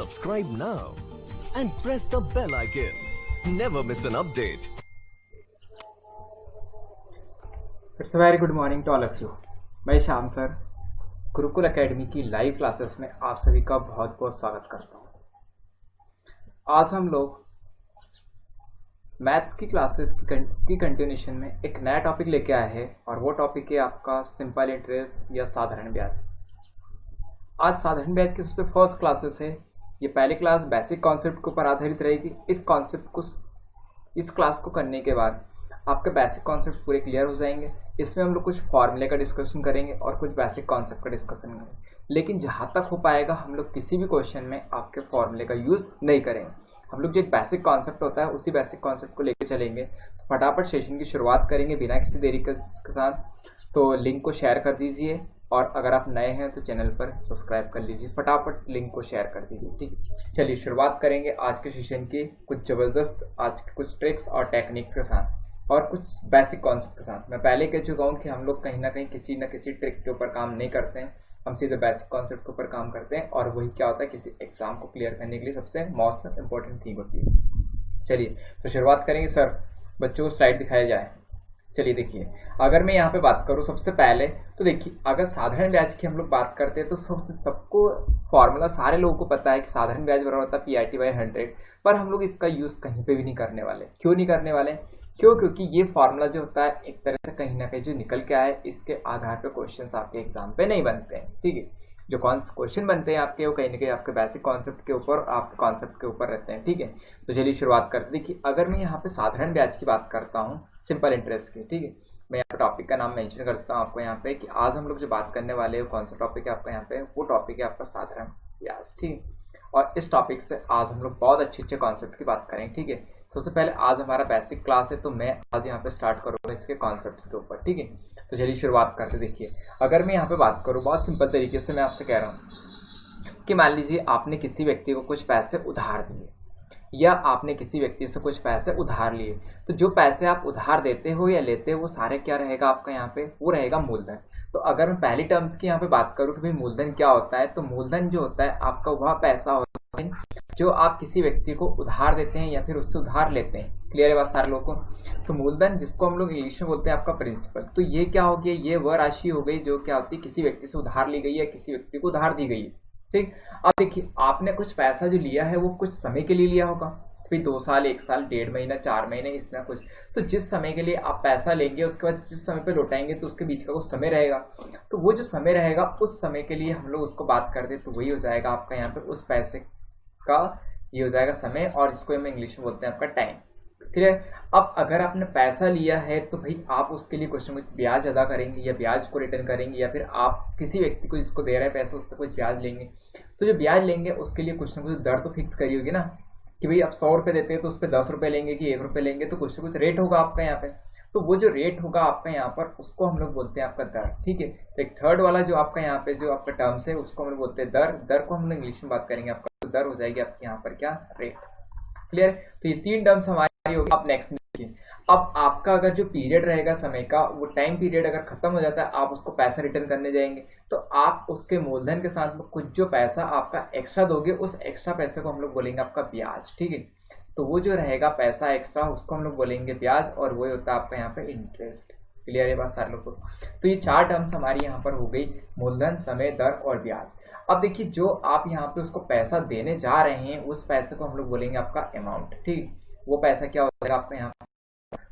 Subscribe now and press the bell icon. Never miss an update. It's very good morning to all of you. मैं Shyam sir Gurukul academy की live classes में आप सभी का बहुत बहुत स्वागत करता हूँ। आज हम लोग मैथ्स की क्लासेस की कंटिन्यूशन में एक नया टॉपिक लेके आए हैं और वो टॉपिक है आपका सिंपल इंटरेस्ट या साधारण ब्याज। आज साधारण ब्याज की सबसे फर्स्ट क्लासेस है। ये पहली क्लास बेसिक कॉन्सेप्ट के ऊपर आधारित रहेगी। इस क्लास को करने के बाद आपके बेसिक कॉन्सेप्ट पूरे क्लियर हो जाएंगे। इसमें हम लोग कुछ फॉर्मूले का डिस्कशन करेंगे और कुछ बेसिक कॉन्सेप्ट का डिस्कशन करेंगे, लेकिन जहाँ तक हो पाएगा हम लोग किसी भी क्वेश्चन में आपके फॉर्मूले का यूज़ नहीं करेंगे। हम लोग जो एक बेसिक कॉन्सेप्ट होता है उसी बेसिक कॉन्सेप्ट को लेकर चलेंगे। तो फटाफट सेशन की शुरुआत करेंगे बिना किसी देरी के साथ। तो लिंक को शेयर कर दीजिए और अगर आप नए हैं तो चैनल पर सब्सक्राइब कर लीजिए। फटाफट लिंक को शेयर कर दीजिए, ठीक है। चलिए शुरुआत करेंगे आज के सेशन की कुछ ज़बरदस्त आज के कुछ ट्रिक्स और टेक्निक्स के साथ और कुछ बेसिक कॉन्सेप्ट के साथ। मैं पहले कह चुका हूँ कि हम लोग कहीं ना कहीं किसी न किसी ट्रिक के ऊपर काम नहीं करते हैं, हम सीधे बेसिक कॉन्सेप्ट के ऊपर काम करते हैं और वही क्या होता है किसी एग्जाम को क्लियर करने के लिए सबसे मोस्ट इंपॉर्टेंट थिंग होती है। चलिए तो शुरुआत करेंगे। सर बच्चों को स्लाइड दिखाया जाए। चलिए देखिए, अगर मैं यहाँ पे बात करूँ सबसे पहले तो देखिए, अगर साधारण ब्याज की हम लोग बात करते हैं तो सबको फॉर्मूला सारे लोगों को पता है कि साधारण ब्याज बराबर होता है PRT/100, पर हम लोग इसका यूज़ कहीं पे भी नहीं करने वाले। क्यों नहीं करने वाले? क्योंकि ये फार्मूला जो होता है एक तरह से कहीं ना कहीं जो निकल के आए इसके आधार पर क्वेश्चन आपके एग्जाम पे नहीं बनते हैं, ठीक है। जो क्वेश्चन बनते हैं आपके वो कहीं ना कहीं आपके बेसिक कॉन्सेप्ट के ऊपर आपके कॉन्सेप्ट के ऊपर रहते हैं, ठीक है। तो चलिए शुरुआत करते हैं। देखिए, अगर मैं यहाँ पे साधारण ब्याज की बात करता हूँ सिंपल इंटरेस्ट की, ठीक है। मैं यहाँ पे टॉपिक का नाम मेंशन करता हूँ आपको यहाँ पे कि आज हम लोग जो बात करने वाले हैं कौन सा टॉपिक है आपका यहाँ पे, वो टॉपिक है आपका साधारण ब्याज, ठीक है। और इस टॉपिक से आज हम लोग बहुत अच्छे कॉन्सेप्ट की बात करेंगे, ठीक है। सबसे पहले आज हमारा बेसिक क्लास है तो मैं आज यहाँ पे स्टार्ट करूँगा इसके कॉन्सेप्ट्स के ऊपर, ठीक है। तो चलिए शुरुआत करते। देखिए, अगर मैं यहाँ पे बात करूँ बहुत सिंपल तरीके से मैं आपसे कह रहा हूँ कि मान लीजिए आपने किसी व्यक्ति को कुछ पैसे उधार दिए या आपने किसी व्यक्ति से कुछ पैसे उधार लिए, तो जो पैसे आप उधार देते हो या लेते हो वो सारे क्या रहेगा आपका यहाँ पे, वो रहेगा मूलधन। तो अगर मैं पहली टर्म्स की यहाँ पे बात करूँ कि भाई मूलधन क्या होता है, तो मूलधन जो होता है आपका वह पैसा होता है जो आप किसी व्यक्ति को उधार देते हैं या फिर उससे उधार लेते हैं। क्लियर है बात सारे लोगों को? तो मूलधन जिसको हम लोग इंग्लिश में बोलते हैं आपका प्रिंसिपल, तो ये क्या हो गया, ये वह राशि हो गई जो क्या होती है किसी व्यक्ति से उधार ली गई है, किसी व्यक्ति को उधार दी गई है, ठीक। अब देखिए, आपने कुछ पैसा जो लिया है वो कुछ समय के लिए लिया होगा, फिर 2 साल, 1 साल, 1.5 महीना, 4 महीने, इस तरह कुछ। तो जिस समय के लिए आप पैसा लेंगे उसके बाद जिस समय पे लौटाएंगे तो उसके बीच का वो समय रहेगा। तो वो जो समय रहेगा उस समय के लिए हम लोग उसको बात करते तो वही हो जाएगा आपका यहाँ पे उस पैसे का ये हो जाएगा समय, और इसको हम इंग्लिश में बोलते हैं आपका टाइम। क्लियर? अब अगर आपने पैसा लिया है तो भाई आप उसके लिए कुछ ना कुछ ब्याज अदा करेंगे या ब्याज को रिटर्न करेंगे या फिर आप किसी व्यक्ति को जिसको दे रहे हैं पैसा उससे कुछ ब्याज लेंगे। तो जो ब्याज लेंगे उसके लिए कुछ ना कुछ दर तो फिक्स करी होगी ना कि भाई आप 100 रुपये देते हैं तो उस पर 10 रुपये लेंगे कि 1 रुपये लेंगे, तो कुछ ना कुछ रेट होगा आपका यहाँ पे। तो वो जो रेट होगा आपका यहाँ पर उसको हम लोग बोलते हैं आपका दर, ठीक है। तो एक थर्ड वाला जो आपका यहाँ पे जो आपका टर्म्स है उसको हम लोग बोलते हैं दर। दर को हम लोग इंग्लिश में बात करेंगे आपका, तो दर हो जाएगी आपके यहाँ पर क्या, रेट। क्लियर? तो ये 3 टर्म्स हमारी होगी। आप नेक्स्ट देखिए, अब आपका अगर जो पीरियड रहेगा समय का, वो टाइम पीरियड अगर खत्म हो जाता है आप उसको पैसा रिटर्न करने जाएंगे तो आप उसके मूलधन के साथ कुछ जो पैसा आपका एक्स्ट्रा दोगे उस एक्स्ट्रा पैसे को हम लोग बोलेंगे आपका ब्याज, ठीक है। तो वो जो रहेगा पैसा एक्स्ट्रा उसको हम लोग बोलेंगे ब्याज, और वो होता है आपका यहाँ पे इंटरेस्ट। क्लियर है बात सारे लोगों को? तो ये 4 टर्म्स हमारी यहाँ पर हो गई, मूलधन, समय, दर और ब्याज। अब देखिए, जो आप यहाँ पे उसको पैसा देने जा रहे हैं उस पैसे को हम लोग बोलेंगे आपका अमाउंट, ठीक। वो पैसा क्या हो जाएगा आपका यहाँ पर,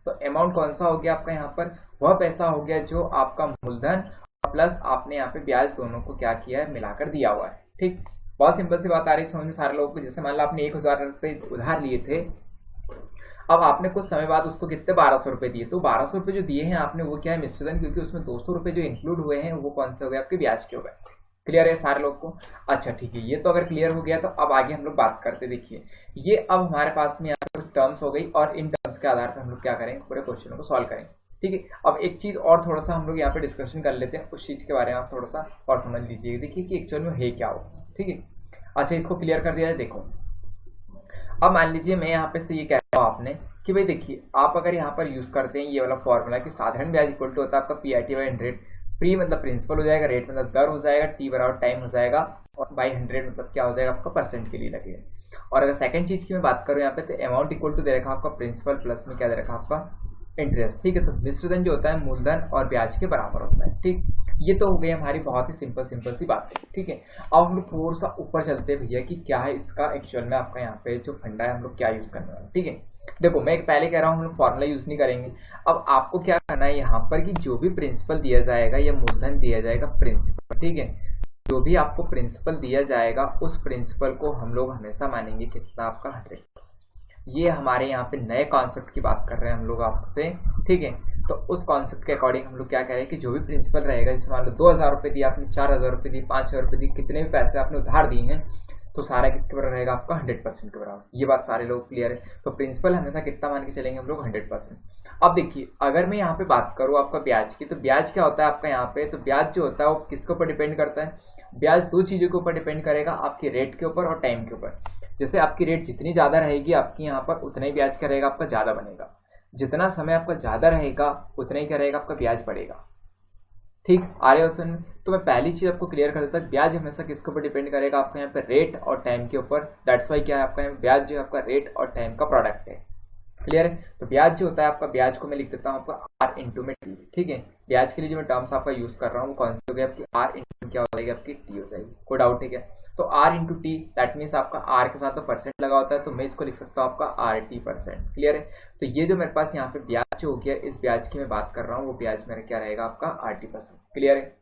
तो अमाउंट कौन सा हो गया आपका यहाँ पर, वह पैसा हो गया जो आपका मूलधन प्लस आपने यहाँ पे ब्याज दोनों को क्या किया है, मिलाकर दिया हुआ है, ठीक। बहुत सिंपल सी बात आ रही है समझ में सारे लोगों को। जैसे मान लो आपने 1000 रुपये उधार लिए थे, अब आपने कुछ समय बाद उसको कितने 1200 रुपये दिए, तो 1200 रुपये जो दिए हैं आपने वो क्या है, मिश्रण, क्योंकि उसमें 200 रुपये जो इंक्लूड हुए हैं वो कौन से हो गए आपके, ब्याज के हो गए। क्लियर है सारे लोग को? अच्छा ठीक है, ये तो अगर क्लियर हो गया तो अब आगे हम लोग बात करते। देखिए, ये अब हमारे पास में यहाँ कुछ टर्म्स हो गई और इन टर्म्स के आधार पर हम लोग क्या करेंगे, पूरे क्वेश्चनों को सॉल्व करेंगे, ठीक है। अब एक चीज और थोड़ा सा हम लोग यहाँ पे डिस्कशन कर लेते हैं, उस चीज के बारे में आप थोड़ा सा और समझ लीजिए। देखिए कि एक्चुअल में है क्या हो, ठीक है। अच्छा, इसको क्लियर कर दिया है। देखो, अब मान लीजिए मैं यहाँ पे से ये कह रहा हूँ आपने कि भाई देखिए, आप अगर यहाँ पर यूज करते हैं ये वाला फॉर्मूला कि साधारण ब्याज इक्वल टू होता है आपका PRT/100। प्री मतलब प्रिंसिपल हो जाएगा, रेट मतलब दर हो जाएगा, टी बराबर टाइम हो जाएगा, और बाई 100 मतलब क्या हो जाएगा आपका परसेंट के लिए लगेगा। और अगर सेकंड चीज की मैं बात करूँ यहाँ पे, तो अमाउंट इक्वल टू दे रखा आपका प्रिंसिपल प्लस में क्या दे रखा आपका इंटरेस्ट, ठीक है। तो मिश्र धन जो होता है मूलधन और ब्याज के बराबर होता है, ठीक। ये तो हो गई हमारी बहुत ही सिंपल सी बात है, ठीक है। अब हम लोग थोड़ा सा ऊपर चलते हैं भैया कि क्या है इसका एक्चुअल में आपका यहाँ पे जो फंडा है हम लोग क्या यूज करने वाले, ठीक है। देखो मैं एक पहले कह रहा हूँ हम लोग फॉर्मूला यूज नहीं करेंगे। अब आपको क्या करना है यहाँ पर कि जो भी प्रिंसिपल दिया जाएगा या मूलधन दिया जाएगा प्रिंसिपल, ठीक है, जो भी आपको प्रिंसिपल दिया जाएगा उस प्रिंसिपल को हम लोग हमेशा मानेंगे कितना आपका 100%। ये हमारे यहाँ पे नए कॉन्सेप्ट की बात कर रहे हैं हम लोग आपसे, ठीक है। तो उस कॉन्सेप्ट के अकॉर्डिंग हम लोग क्या कह रहे हैं कि जो भी प्रिंसिपल रहेगा, जैसे मान लो 2000 रुपये दिए आपने, 4000 रुपये दिए, 5000 रुपये दिए, कितने भी पैसे आपने उधार दिए हैं, तो सारा किसके बराबर रहेगा आपका 100% के बराबर। ये बात सारे लोग क्लियर है। तो प्रिंसिपल हमेशा कितना मान के चलेंगे हम लोग 100%। अब देखिए अगर मैं यहाँ पे बात करूँ आपका ब्याज की, तो ब्याज क्या होता है आपका यहाँ पे, तो ब्याज जो होता है वो किसके ऊपर डिपेंड करता है, ब्याज दो चीजों के ऊपर डिपेंड करेगा, आपकी रेट के ऊपर और टाइम के ऊपर। जैसे आपकी रेट जितनी ज्यादा रहेगी आपकी यहाँ पर उतना ही ब्याज क्या रहेगा आपका ज्यादा बनेगा, जितना समय आपका ज्यादा रहेगा उतना ही क्या रहेगा आपका ब्याज बढ़ेगा, ठीक। आर्य वसन में तो मैं पहली चीज आपको क्लियर कर देता हूँ, ब्याज हमेशा किसके ऊपर डिपेंड करेगा आपका यहाँ पे रेट और टाइम के ऊपर। दैट्स वाई क्या है आपका ब्याज जो है आपका रेट और टाइम का प्रोडक्ट है, क्लियर है। तो ब्याज जो होता है आपका, ब्याज को मैं लिख देता हूँ आपका आर इंटू में टी, ठीक है। ब्याज के लिए जो मैं टर्म्स आपका यूज कर रहा हूँ वो कौन सी हो गई आपकी, आर इंटू क्या हो जाएगी आपकी टी हो जाएगी, कोई डाउट है क्या। तो R into T that means आपका आर के साथ तो परसेंट लगा होता है, तो मैं इसको लिख सकता हूँ आपका आर टी परसेंट, क्लियर है। तो ये जो मेरे पास यहाँ पे ब्याज जो हो गया, इस ब्याज की मैं बात कर रहा हूँ, वो ब्याज मेरा क्या रहेगा आपका आर टी परसेंट, क्लियर है।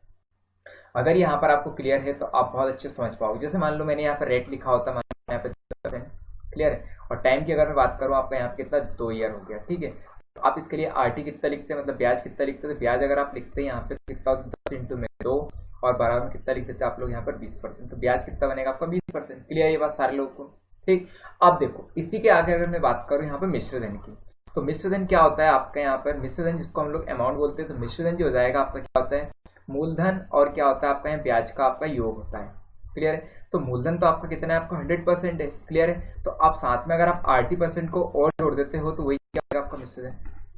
अगर यहाँ पर आपको क्लियर है तो आप बहुत अच्छे समझ पाओगे। जैसे मान लो मैंने यहाँ पर रेट लिखा होता है यहाँ पे 10%, क्लियर है। और टाइम की अगर मैं बात करूँ आपका यहाँ पे कितना 2 ईयर हो गया, ठीक है। तो आप इसके लिए आर टी कितना लिखते हैं, मतलब ब्याज कितना लिखते हैं, तो ब्याज अगर आप लिखते हैं यहाँ पे कितना 10 इंटू में 2 और बराबर में कितना लिख देते हैं आप लोग यहाँ पर 20%, तो ब्याज कितना बनेगा आपका 20%, क्लियर है ये बात सारे लोगों को, ठीक। अब देखो इसी के आगे अगर मैं बात करूँ यहाँ पर मिश्र धन की, तो मिश्र धन क्या होता है आपका यहाँ पर, मिश्र धन जिसको हम लोग अमाउंट बोलते हैं, तो मिश्र धन जो हो जाएगा आपका क्या होता है, मूलधन और क्या होता है आपका यहाँ ब्याज का आपका योग होता है, क्लियर है। तो मूलधन तो आपका कितना है आपका 100% है, क्लियर है। तो आप साथ में अगर आप 80% को और जोड़ देते हो तो वही क्या होगा आपका मिश्र धन,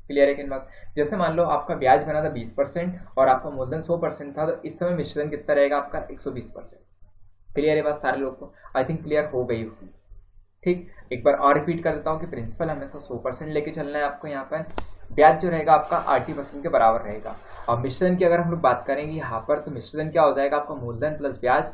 क्लियर है कि बात। जैसे मान लो आपका ब्याज बना था 20% और आपका मूलधन 100% था, तो इस समय मिश्र धन कितना रहेगा आपका 120%, क्लियर है बात सारे लोग को, आई थिंक क्लियर हो गई होगी, ठीक। एक बार और रिपीट कर देता हूँ कि प्रिंसिपल हमेशा 100% लेके चलना है आपको, यहाँ पर ब्याज जो रहेगा आपका 80% के बराबर रहेगा। और मिश्रधन की अगर हम लोग बात करेंगे यहाँ पर, तो मिश्रधन क्या हो जाएगा आपका मूलधन प्लस ब्याज,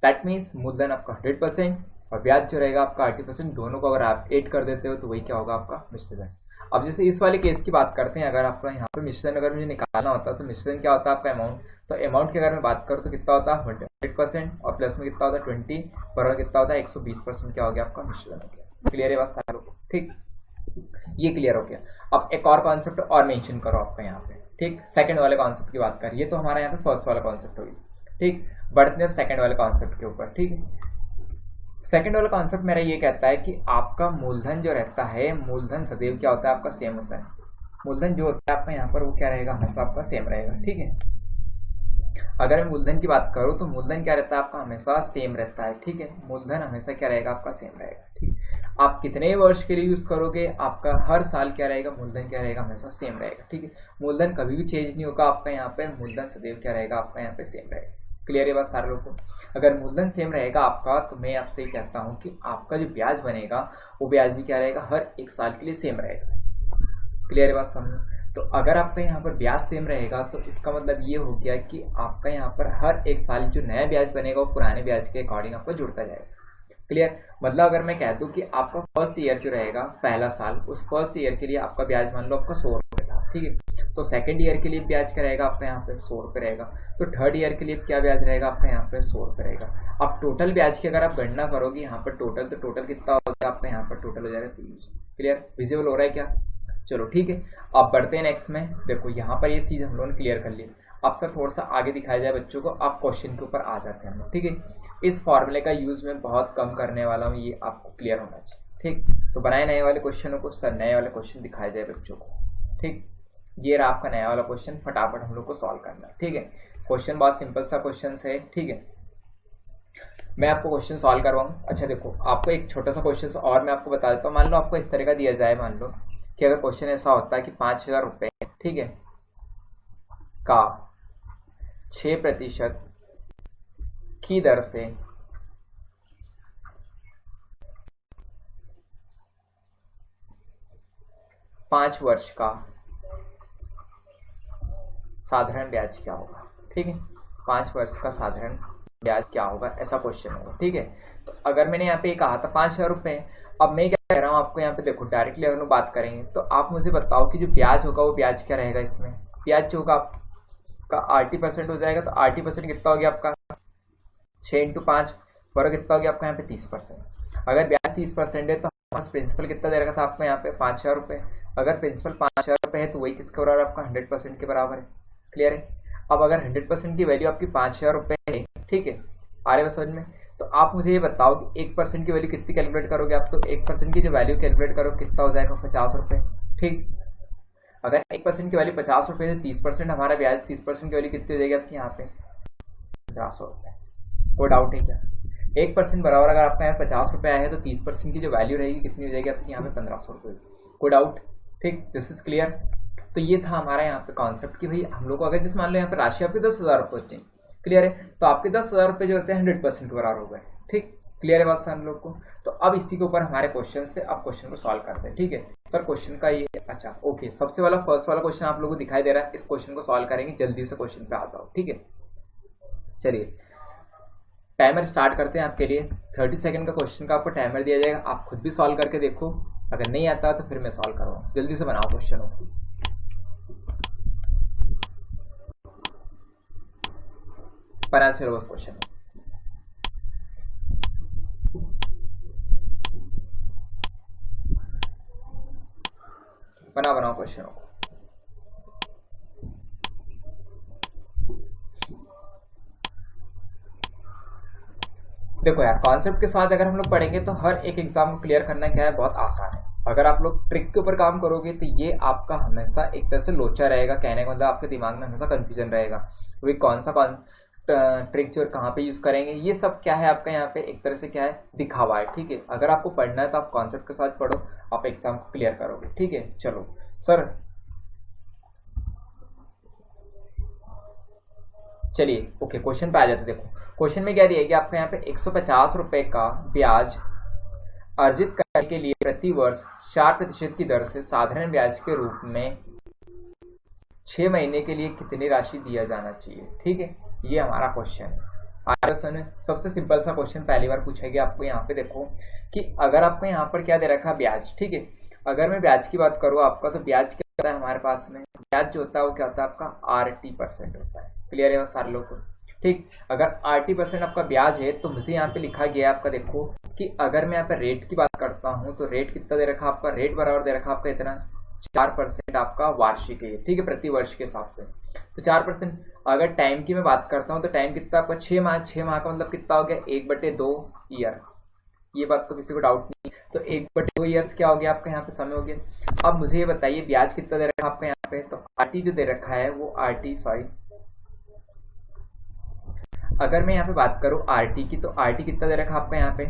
दैट मीन्स मूलधन आपका 100% और ब्याज जो रहेगा आपका 80%, दोनों को अगर आप ऐड कर देते हो तो वही क्या होगा आपका मिश्रधन। अब जैसे इस वाले केस की बात करते हैं, अगर आपका यहाँ पर मिश्रधन अगर मुझे निकालना होता है, तो मिश्रधन क्या होता है आपका अमाउंट, तो अमाउंट की अगर मैं बात करूँ तो कितना होता है 100% और प्लस में कितना होता है 20 बराबर कितना होता है 120% क्या हो गया आपका मिश्रधन हो गया, क्लियर है बात सारे लोग, ठीक। ये क्लियर हो गया। अब एक और कॉन्सेप्ट और मेंशन करो आपका यहाँ पे, ठीक। सेकंड वाले कॉन्सेप्ट की बात करिए, तो हमारा यहाँ पे फर्स्ट वाला कॉन्सेप्ट होगी, ठीक। बढ़ते हैं अब सेकंड वाले कॉन्सेप्ट के ऊपर, ठीक है। सेकंड वाला कॉन्सेप्ट मेरा ये कहता है कि आपका मूलधन जो रहता है, मूलधन सदैव क्या होता है आपका सेम होता है, मूलधन जो होता है आपका यहाँ पर वो क्या रहेगा हमेशा आपका सेम रहेगा, ठीक है। अगर मैं मूलधन की बात करूँ तो मूलधन क्या रहता है आपका हमेशा सेम रहता है, ठीक है। मूलधन हमेशा क्या रहेगा आपका सेम रहेगा, ठीक। आप कितने वर्ष के लिए यूज करोगे, आपका हर साल क्या रहेगा मूलधन क्या रहेगा हमेशा सेम रहेगा, ठीक है। मूलधन कभी भी चेंज नहीं होगा आपका यहाँ पे, मूलधन सदैव क्या रहेगा आपका यहाँ पे सेम रहेगा, क्लियर है बात सारे लोगों को। अगर मूलधन सेम रहेगा आपका, तो मैं आपसे ये कहता हूँ कि आपका जो ब्याज बनेगा वो ब्याज भी क्या रहेगा हर एक साल के लिए सेम रहेगा, क्लियर है बात समझो। तो अगर आपका यहाँ पर ब्याज सेम रहेगा तो इसका मतलब ये हो गया कि आपका यहाँ पर हर एक साल जो नया ब्याज बनेगा वो पुराने ब्याज के अकॉर्डिंग आपका जुड़ता जाएगा, क्लियर। मतलब अगर मैं कह दूं कि आपका फर्स्ट ईयर जो रहेगा पहला साल, उस फर्स्ट ईयर के लिए आपका ब्याज मान लो आपका 100 रुपये था, ठीक है। तो सेकंड ईयर के लिए ब्याज क्या रहेगा आपका यहाँ पे 100 रुपये रहेगा, तो थर्ड ईयर के लिए क्या ब्याज रहेगा आपका यहाँ पे 100 रुपये रहेगा। अब टोटल ब्याज की अगर आप गणना करोगे यहाँ पर टोटल, तो टोटल कितना हो जाएगा आपका यहाँ पर टोटल हो जाएगा 30, क्लियर, विजिबल हो रहा है क्या, चलो ठीक है। अब बढ़ते हैं नेक्स्ट में, देखो यहाँ पर ये चीज हम लोगों ने क्लियर कर ली। अब सर थोड़ा सा आगे दिखाया जाए बच्चों को, आप क्वेश्चन के ऊपर आ जाते हैं, ठीक है। इस फॉर्मूले का यूज मैं बहुत कम करने वाला हूँ, ये आपको क्लियर होना चाहिए, ठीक। तो बनाए नए वाले क्वेश्चनों को, सर नए वाले क्वेश्चन दिखाए जाए बच्चों को, ठीक। ये रहा आपका नया वाला क्वेश्चन, फटाफट हम लोग को सॉल्व करना है, ठीक है। क्वेश्चन बहुत सिंपल सा क्वेश्चन है, ठीक है। मैं आपको क्वेश्चन सॉल्व करवाऊँ। अच्छा देखो, आपको एक छोटा सा क्वेश्चन और मैं आपको बता देता हूँ। मान लो आपको इस तरह का दिया जाए, मान लो कि अगर क्वेश्चन ऐसा होता है कि 5000 रुपये, ठीक है, का 6% की दर से 5 वर्ष का साधारण ब्याज क्या होगा। ठीक है, 5 वर्ष का साधारण ब्याज क्या होगा, ऐसा क्वेश्चन होगा। ठीक है, तो अगर मैंने यहाँ पे कहा था 5,000 रुपये, अब मैं क्या कह रहा हूँ आपको यहाँ पे देखो, डायरेक्टली अगर हम बात करेंगे तो आप मुझे बताओ कि जो ब्याज होगा वो ब्याज क्या रहेगा। इसमें ब्याज जो होगा आपका 80% हो जाएगा, तो 80% कितना हो गया आपका 6 × 5 बराबर कितना हो गया आपका यहाँ पे 30%। अगर ब्याज 30% है तो हमारा प्रिंसिपल कितना दे रखा था आपको यहाँ पे 5,000 रुपये। अगर प्रिंसिपल 5,000 रुपये है तो वही किसके बराबर आपका 100% के बराबर है। क्लियर है। अब अगर 100% की वैल्यू आपकी 5,000 रुपये है, ठीक है, आ रहे हो समझ में, तो आप मुझे ये बताओ कि 1% की वैल्यू कितनी कैलकुलेट करोगे आप, तो 1% की जो वैल्यू कैलकुलेट करो कितना हो जाएगा 50 रुपये। ठीक, अगर 1% की वैल्यू 50 रुपये है, 30% हमारा ब्याज, 30% की वैल्यू कितनी हो जाएगी आपकी यहाँ पे 1500 रुपये। कोई डाउट है क्या? 1% बराबर अगर आपका यहाँ 50 रुपये आया है तो 30% की जो वैल्यू रहेगी कितनी हो जाएगी आपकी यहाँ पे 1500 रुपये। कोई डाउट? ठीक, दिस इज क्लियर। तो ये था हमारा यहाँ पे कॉन्सेप्ट कि भाई हम लोग को अगर जैसे मान लो यहाँ पे राशि आपके 10,000 रुपये होते हैं, क्लियर है, तो आपके 10,000 रुपये जो होते हैं 100% के बराबर हो गए। ठीक, क्लियर है बात सर हम लोग को। तो अब इसी के ऊपर हमारे क्वेश्चन से अब क्वेश्चन को सॉल्व करते हैं। ठीक है सर, क्वेश्चन का ये अच्छा ओके, सबसे वाला फर्स्ट वाला क्वेश्चन आप लोगों को दिखाई दे रहा है, इस क्वेश्चन को सॉल्व करेंगे, जल्दी से क्वेश्चन पे आ जाओ। ठीक है, चलिए टाइमर स्टार्ट करते हैं आपके लिए। 30 सेकंड का क्वेश्चन का आपको टाइमर दिया जाएगा, आप खुद भी सॉल्व करके देखो, अगर नहीं आता तो फिर मैं सॉल्व करूँगा। जल्दी से बनाओ क्वेश्चन को। बना चलो उस क्वेश्चन बनाओ क्वेश्चन को। देखो यार, कॉन्सेप्ट के साथ अगर हम लोग पढ़ेंगे तो हर एक एग्जाम को क्लियर करना क्या है, बहुत आसान है। अगर आप लोग ट्रिक के ऊपर काम करोगे तो ये आपका हमेशा एक तरह से लोचा रहेगा, कहने का मतलब आपके दिमाग में हमेशा कंफ्यूजन रहेगा, भाई कौन सा ट्रिक जो कहाँ पे यूज करेंगे, ये सब क्या है आपका यहाँ पे एक तरह से क्या है, दिखावा है। ठीक है, अगर आपको पढ़ना है तो आप कॉन्सेप्ट के साथ पढ़ो, आप एग्जाम को क्लियर करोगे। ठीक है, चलो सर चलिए ओके, क्वेश्चन पे आ जाते। देखो क्वेश्चन में क्या दिया है कि आपका यहाँ पे 150 रुपए का ब्याज अर्जित करने के लिए प्रति वर्ष 4% की दर से साधारण ब्याज के रूप में 6 महीने के लिए कितनी राशि दिया जाना चाहिए। ठीक है, ये हमारा क्वेश्चन है। आर्सन सबसे सिंपल सा क्वेश्चन पहली बार पूछा गया आपको। यहाँ पे देखो कि अगर आपको यहाँ पर क्या दे रखा है, ब्याज। ठीक है, अगर मैं ब्याज की बात करूँ आपका, तो ब्याज क्या होता है हमारे पास में, ब्याज जो होता है वो क्या होता है आपका RT% होता है। क्लियर है सारे लोग को? ठीक, अगर RT% आपका ब्याज है तो मुझे यहाँ पे लिखा गया है आपका, देखो कि अगर मैं यहाँ पे रेट की बात करता हूँ तो रेट कितना दे रखा आपका, रेट बराबर दे रखा आपका इतना 4% आपका वार्षिक है। ठीक है, प्रति वर्ष के हिसाब से तो 4%। अगर टाइम की मैं बात करता हूँ तो टाइम कितना आपका 6 माह, 6 माह का मतलब कितना हो गया 1/2 ईयर। ये बात तो किसी को डाउट नहीं, तो 1/2 ईयर्स क्या हो गया आपका यहाँ पे समय हो गया। अब मुझे ये बताइए ब्याज कितना दे रखा है आपका यहाँ पे, तो RT जो दे रखा है वो अगर मैं यहाँ पे बात करूँ RT की, तो RT कितना दे रखा है आपका यहाँ पे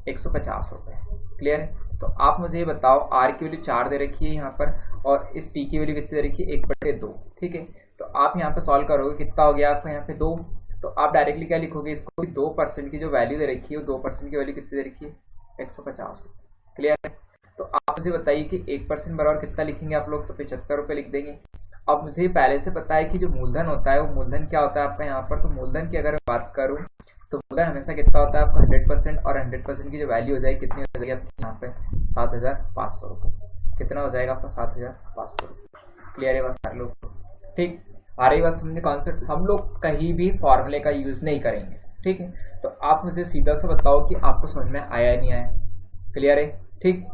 150 रुपये। क्लियर है, तो आप मुझे ये बताओ R की वैल्यू 4 दे रखी है यहाँ पर, और इस T की वैल्यू कितनी दे रखी है 1/2। ठीक है, तो आप यहाँ पे सॉल्व करोगे, कितना हो गया आपका यहाँ पे 2, तो आप डायरेक्टली क्या लिखोगे इसको, 2% की जो वैल्यू दे रखी है, 2% की वैल्यू कितनी दे रखी है 150। क्लियर है, तो आप मुझे बताइए कि 1% बराबर कितना लिखेंगे आप लोग, तो 75 रुपये लिख देंगे। अब मुझे पहले से पता है कि जो मूलधन होता है वो मूलधन क्या होता है आपका यहाँ पर, तो मूलधन की अगर मैं बात करूँ तो मूलधन हमेशा कितना होता है आपका 100%, और 100% की जो वैल्यू हो जाएगी कितनी हो जाएगी आपकी यहाँ पे 7,500 रुपये। कितना हो जाएगा आपका 7,500 रुपये। क्लियर है बस सारे लोग? ठीक, आ रही बात समझे कॉन्सेप्ट? हम लोग कहीं भी फॉर्मूले का यूज नहीं करेंगे। ठीक है, तो आप मुझे सीधा सा बताओ कि आपको समझ में आया नहीं आया। क्लियर है? ठीक,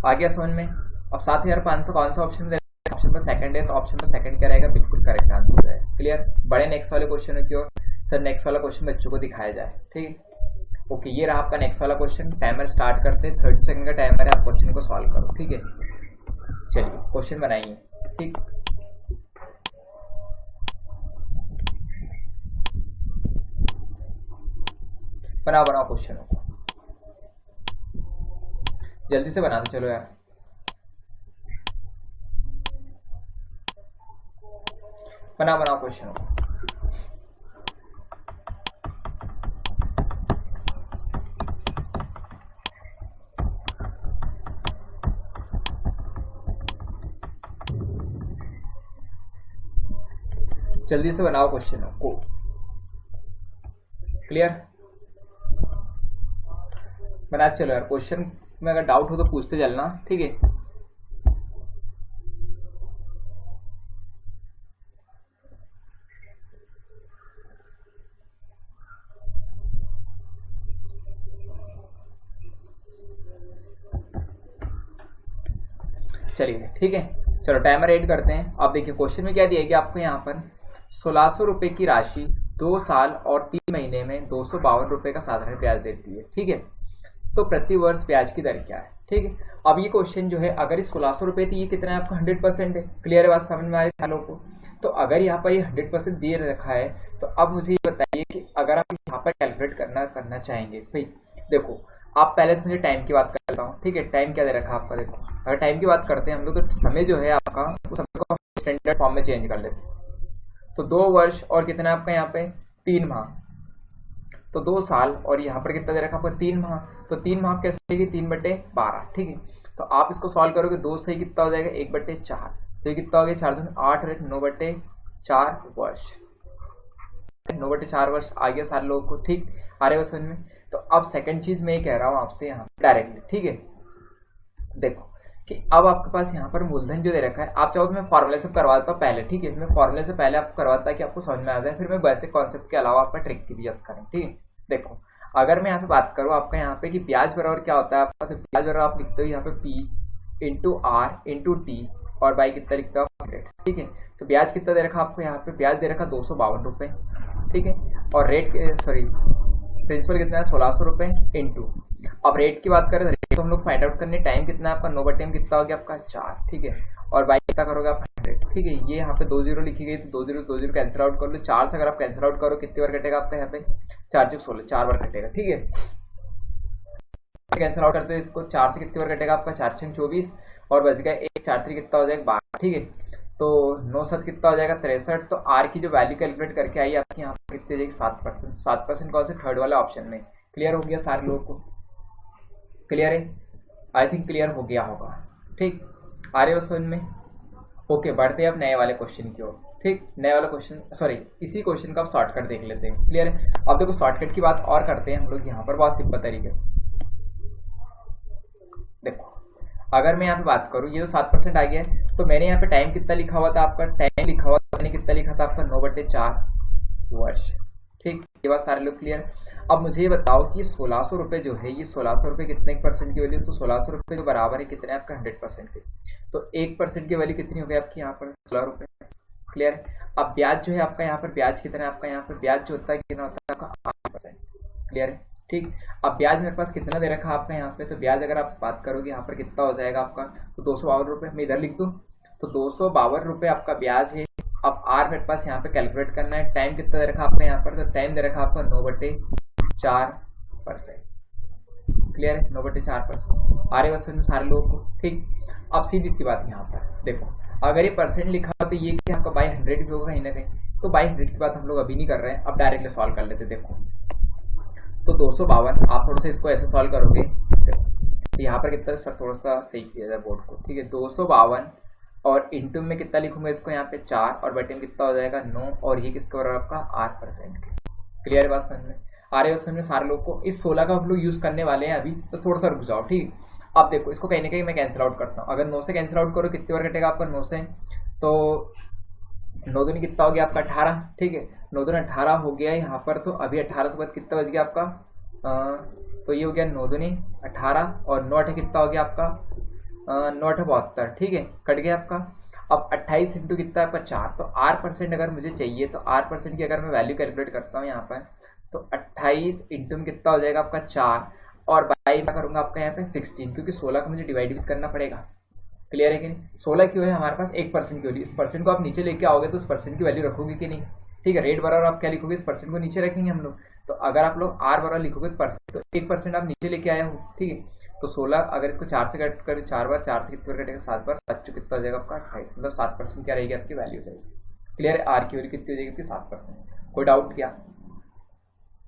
आ गया समझ में? अब 7,500 कौन सा ऑप्शन, ऑप्शन पर सेकंड है, तो ऑप्शन पर सेकंड क्या रहेगा, बिल्कुल करेक्ट आंसर है। क्लियर? बड़े नेक्स्ट वाले क्वेश्चन की ओर। सर नेक्स्ट वाला क्वेश्चन बच्चों को दिखाया जाए। ठीक, ओके, ये रहा आपका नेक्स्ट वाला क्वेश्चन। टाइमर स्टार्ट करते हैं, 30 सेकंड का टाइमर है, आप क्वेश्चन को सॉल्व करो। ठीक है, चलिए क्वेश्चन बनाइए। ठीक, बनाओ क्वेश्चन को, जल्दी से बना दो। चलो यार, बनाओ क्वेश्चन को। जल्दी से बनाओ क्वेश्चन को। क्लियर? बना चलो यार, क्वेश्चन में अगर डाउट हो तो पूछते चलना, ठीक है। चलिए ठीक है, चलो टाइमर एड करते हैं। अब देखिए क्वेश्चन में क्या दिया कि आपको यहाँ पर 1600 रुपये की राशि 2 साल और 3 महीने में 252 रुपये का साधारण ब्याज देती है, ठीक है। तो प्रति वर्ष ब्याज की दर क्या है, ठीक है। अब ये क्वेश्चन जो है, अगर ये 1600 रुपये थी, ये कितना है आपका 100% है। क्लियर है बात, समझ में आ रही है सालों को? तो अगर यहाँ पर ये 100% दे रखा है, तो अब मुझे ये बताइए कि अगर आप यहाँ पर कैलकुलेट करना चाहेंगे, भाई देखो आप पहले तो मुझे टाइम की बात करता हूँ, ठीक है। टाइम क्या दे रखा है आपका, देखो अगर टाइम की बात करते हैं हम लोग, तो समय जो है आपका, उस समय को स्टैंडर्ड फॉर्म में चेंज कर लेते हैं। तो 2 वर्ष और कितना आपका यहाँ पे 3 माह, तो 2 साल और यहाँ पर कितना दे रखा आपका 3 माह। तो 3 माह कैसे देगी, 3/12, ठीक है। तो आप इसको सॉल्व करोगे, 2 से कितना हो जाएगा 1/4, तो ये कितना हो गया 4 दूनी 8 और 9/4 वर्ष, 9/4 वर्ष आ गया सारे लोगों को, ठीक आ रहे हो समझ में? तो अब सेकंड चीज मैं ये कह रहा हूँ आपसे यहाँ डायरेक्टली, ठीक है। देखो कि अब आपके पास यहाँ पर मूलधन जो दे रखा है, आप चाहो तो मैं फॉर्मूले से करवा देता हूँ पहले, ठीक है। मैं फॉर्मूले से पहले आपको करवाता कि आपको समझ में आ जाए, फिर मैं वैसे कॉन्सेप्ट के अलावा आपका ट्रिक की भी याद करें, ठीक है। देखो अगर मैं यहाँ पे बात करूँ आपका यहाँ पे कि ब्याज बराबर क्या होता है आपका, तो ब्याज बराबर आप लिखते हो यहाँ पे P into R into T और बाई कितना लिखते हो 100, ठीक है। तो ब्याज कितना दे रखा आपको यहाँ पे, ब्याज दे रखा 252 रुपये, ठीक है। और रेट सॉरी प्रिंसिपल कितना है 1600 रुपये इंटू, अब रेट की बात करें तो रेट तो हम लोग फाइंड आउट करने, टाइम कितना है आपका 9/10 कितना हो गया आपका 4, ठीक है। और बाई कितना करोगे आप 100, ठीक है। ये यहाँ पे 2 0 लिखी गई, तो 2 0 कैंसिल आउट कर लो। 4 से अगर आप कैंसिल आउट करो कितनी बार कटेगा आपका यहाँ पे 4 × 16, 4 बार कटेगा, ठीक है। कैंसिल आउट करते हैं इसको, 4 से कितनी बार कटेगा आपका 4 × 24 और बच गया 1 4 3 कितना हो जाएगा 12, ठीक है। तो 9 7 कितना हो जाएगा 63। तो आर की जो वैल्यू कैलकुलेट करके आई आपकी यहाँ पर कितनी हो जाएगी 7%। 7% कौन से, थर्ड वाले ऑप्शन में। क्लियर हो गया सारे लोगों को? क्लियर है? आई थिंक क्लियर हो गया होगा, ठीक आ रहे हो समझ में? ओके, बढ़ते हैं अब नए वाले क्वेश्चन की ओर, ठीक। नए वाला क्वेश्चन, सॉरी इसी क्वेश्चन का आप शॉर्टकट देख लेते हैं। क्लियर है? अब देखो शॉर्टकट की बात और करते हैं हम लोग यहाँ पर बहुत सिंपल तरीके से। देखो अगर मैं यहाँ पे बात करूँ, ये जो 7% आ गया है, तो मैंने यहाँ पे टाइम कितना लिखा हुआ था आपका, टाइम लिखा हुआ था, मैंने कितना लिखा था आपका 9/4 वर्ष, ठीक। ये बात सारे लोग क्लियर? अब मुझे ये बताओ कि 1600 रुपये जो है, ये 1600 रुपये कितने % की वैल्यू, तो 1600 रुपये जो बराबर है कितने आपका 100% के, तो 1% की वैल्यू कितनी हो गई आपकी यहाँ पर 16 रुपये। क्लियर? अब ब्याज जो है आपका यहाँ पर, ब्याज कितना है आपका यहाँ पर, ब्याज जो होता है कितना होता है आपका 8%। क्लियर है? ठीक। अब ब्याज मेरे पास कितना दे रखा है आपका यहाँ पे, तो ब्याज अगर आप बात करोगे यहाँ पर कितना हो जाएगा आपका, तो 252 रुपये। मैं इधर लिख दूँ तो 252 रुपये आपका ब्याज है। अब आर मेरे पास यहाँ पे कैलकुलेट करना है। टाइम कितना दे रखा आपका यहाँ पर, तो टाइम दे रखा आपका 9/4%। क्लियर है? 9/4%। आ रहे बस में सारे लोगों को? ठीक। अब सीधी सी बात यहाँ पर देखो, अगर ये परसेंट लिखा हो तो ये क्या आपका बाई 100 भी होगा कहीं ना कहीं, तो बाई 100 की बात हम लोग अभी नहीं कर रहे हैं, अब डायरेक्टली सॉल्व कर लेते। देखो तो 252, आप थोड़ा सा इसको ऐसे सॉल्व करोगे तो यहाँ पर कितना, सर थोड़ा सा सही किया जाए बोर्ड को, ठीक है। 252 और इंटू में कितना लिखूंगा इसको यहाँ पे 4 और बटे में कितना हो जाएगा 9, और ये किसके बराबर आपका 8%। क्लियर है बात समझ में? आ रही है समझ में सारे लोग को? इस 16 का हम लोग यूज करने वाले हैं अभी, तो थोड़ा सा रुक जाओ। ठीक। अब देखो इसको कहीं ना कहीं मैं कैंसिल आउट करता हूँ। अगर 9 से कैंसिल आउट करो कितनी बार कटेगा आपका 9 से, तो 9 दूनी कितना हो गया आपका 18। ठीक है, 9 दूनी 18 हो गया यहाँ पर। तो अभी 18 से बाद कितना बच गया आपका, तो ये हो गया 9 दूनी 18 और 9 8 कितना हो गया आपका 9 8 72। ठीक है, कट गया आपका। अब 28 इंटू कितना आपका 4, तो R% अगर मुझे चाहिए तो R% की अगर मैं वैल्यू कैलकुलेट करता हूँ यहाँ पर, तो 28 इंटू में कितना हो जाएगा आपका 4 और बाई मैं करूँगा आपका यहाँ पे 16, क्योंकि 16 को मुझे डिवाइड भी करना पड़ेगा। क्लियर है कि नहीं? 16 क्यों है हमारे पास 1% की वैल्यू, इस परसेंट को आप नीचे लेके आओगे तो उस परसेंट की वैल्यू रखोगे कि नहीं? ठीक है, रेट बराबर आप क्या लिखोगे, इस परसेंट को नीचे रखेंगे हम लोग। तो अगर आप लोग R बराबर लिखोगे तो परसेंट, तो 1% आप नीचे लेके आए हो। ठीक है, तो 16 अगर इसको 4 से कट कर 4 बार, 4 से कितने बार कटेगा 7 बार, 7 कितना हो जाएगा आपका 28, मतलब 7% क्या रहेगी आपकी वैल्यू जाएगी। क्लियर है? R की वैल्यू कितनी हो जाएगी 7%। कोई डाउट क्या?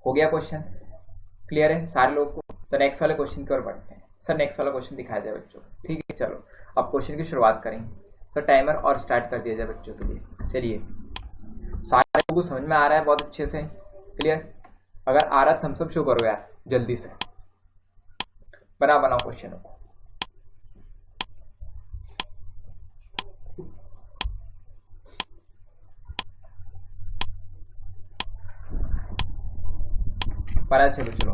हो गया क्वेश्चन? क्लियर है सारे लोगों को? तो नेक्स्ट वाले क्वेश्चन की ओर बढ़ते हैं। सर नेक्स्ट वाला क्वेश्चन दिखाया जाए बच्चों। ठीक है, चलो अब क्वेश्चन की शुरुआत करेंगे। सर टाइमर और स्टार्ट कर दिया जाए बच्चों के लिए। चलिए सारे लोगों को समझ में आ रहा है बहुत अच्छे से? क्लियर? अगर आ रहा थम्स अप शो करो यार जल्दी से। बनाओ क्वेश्चन को। चलो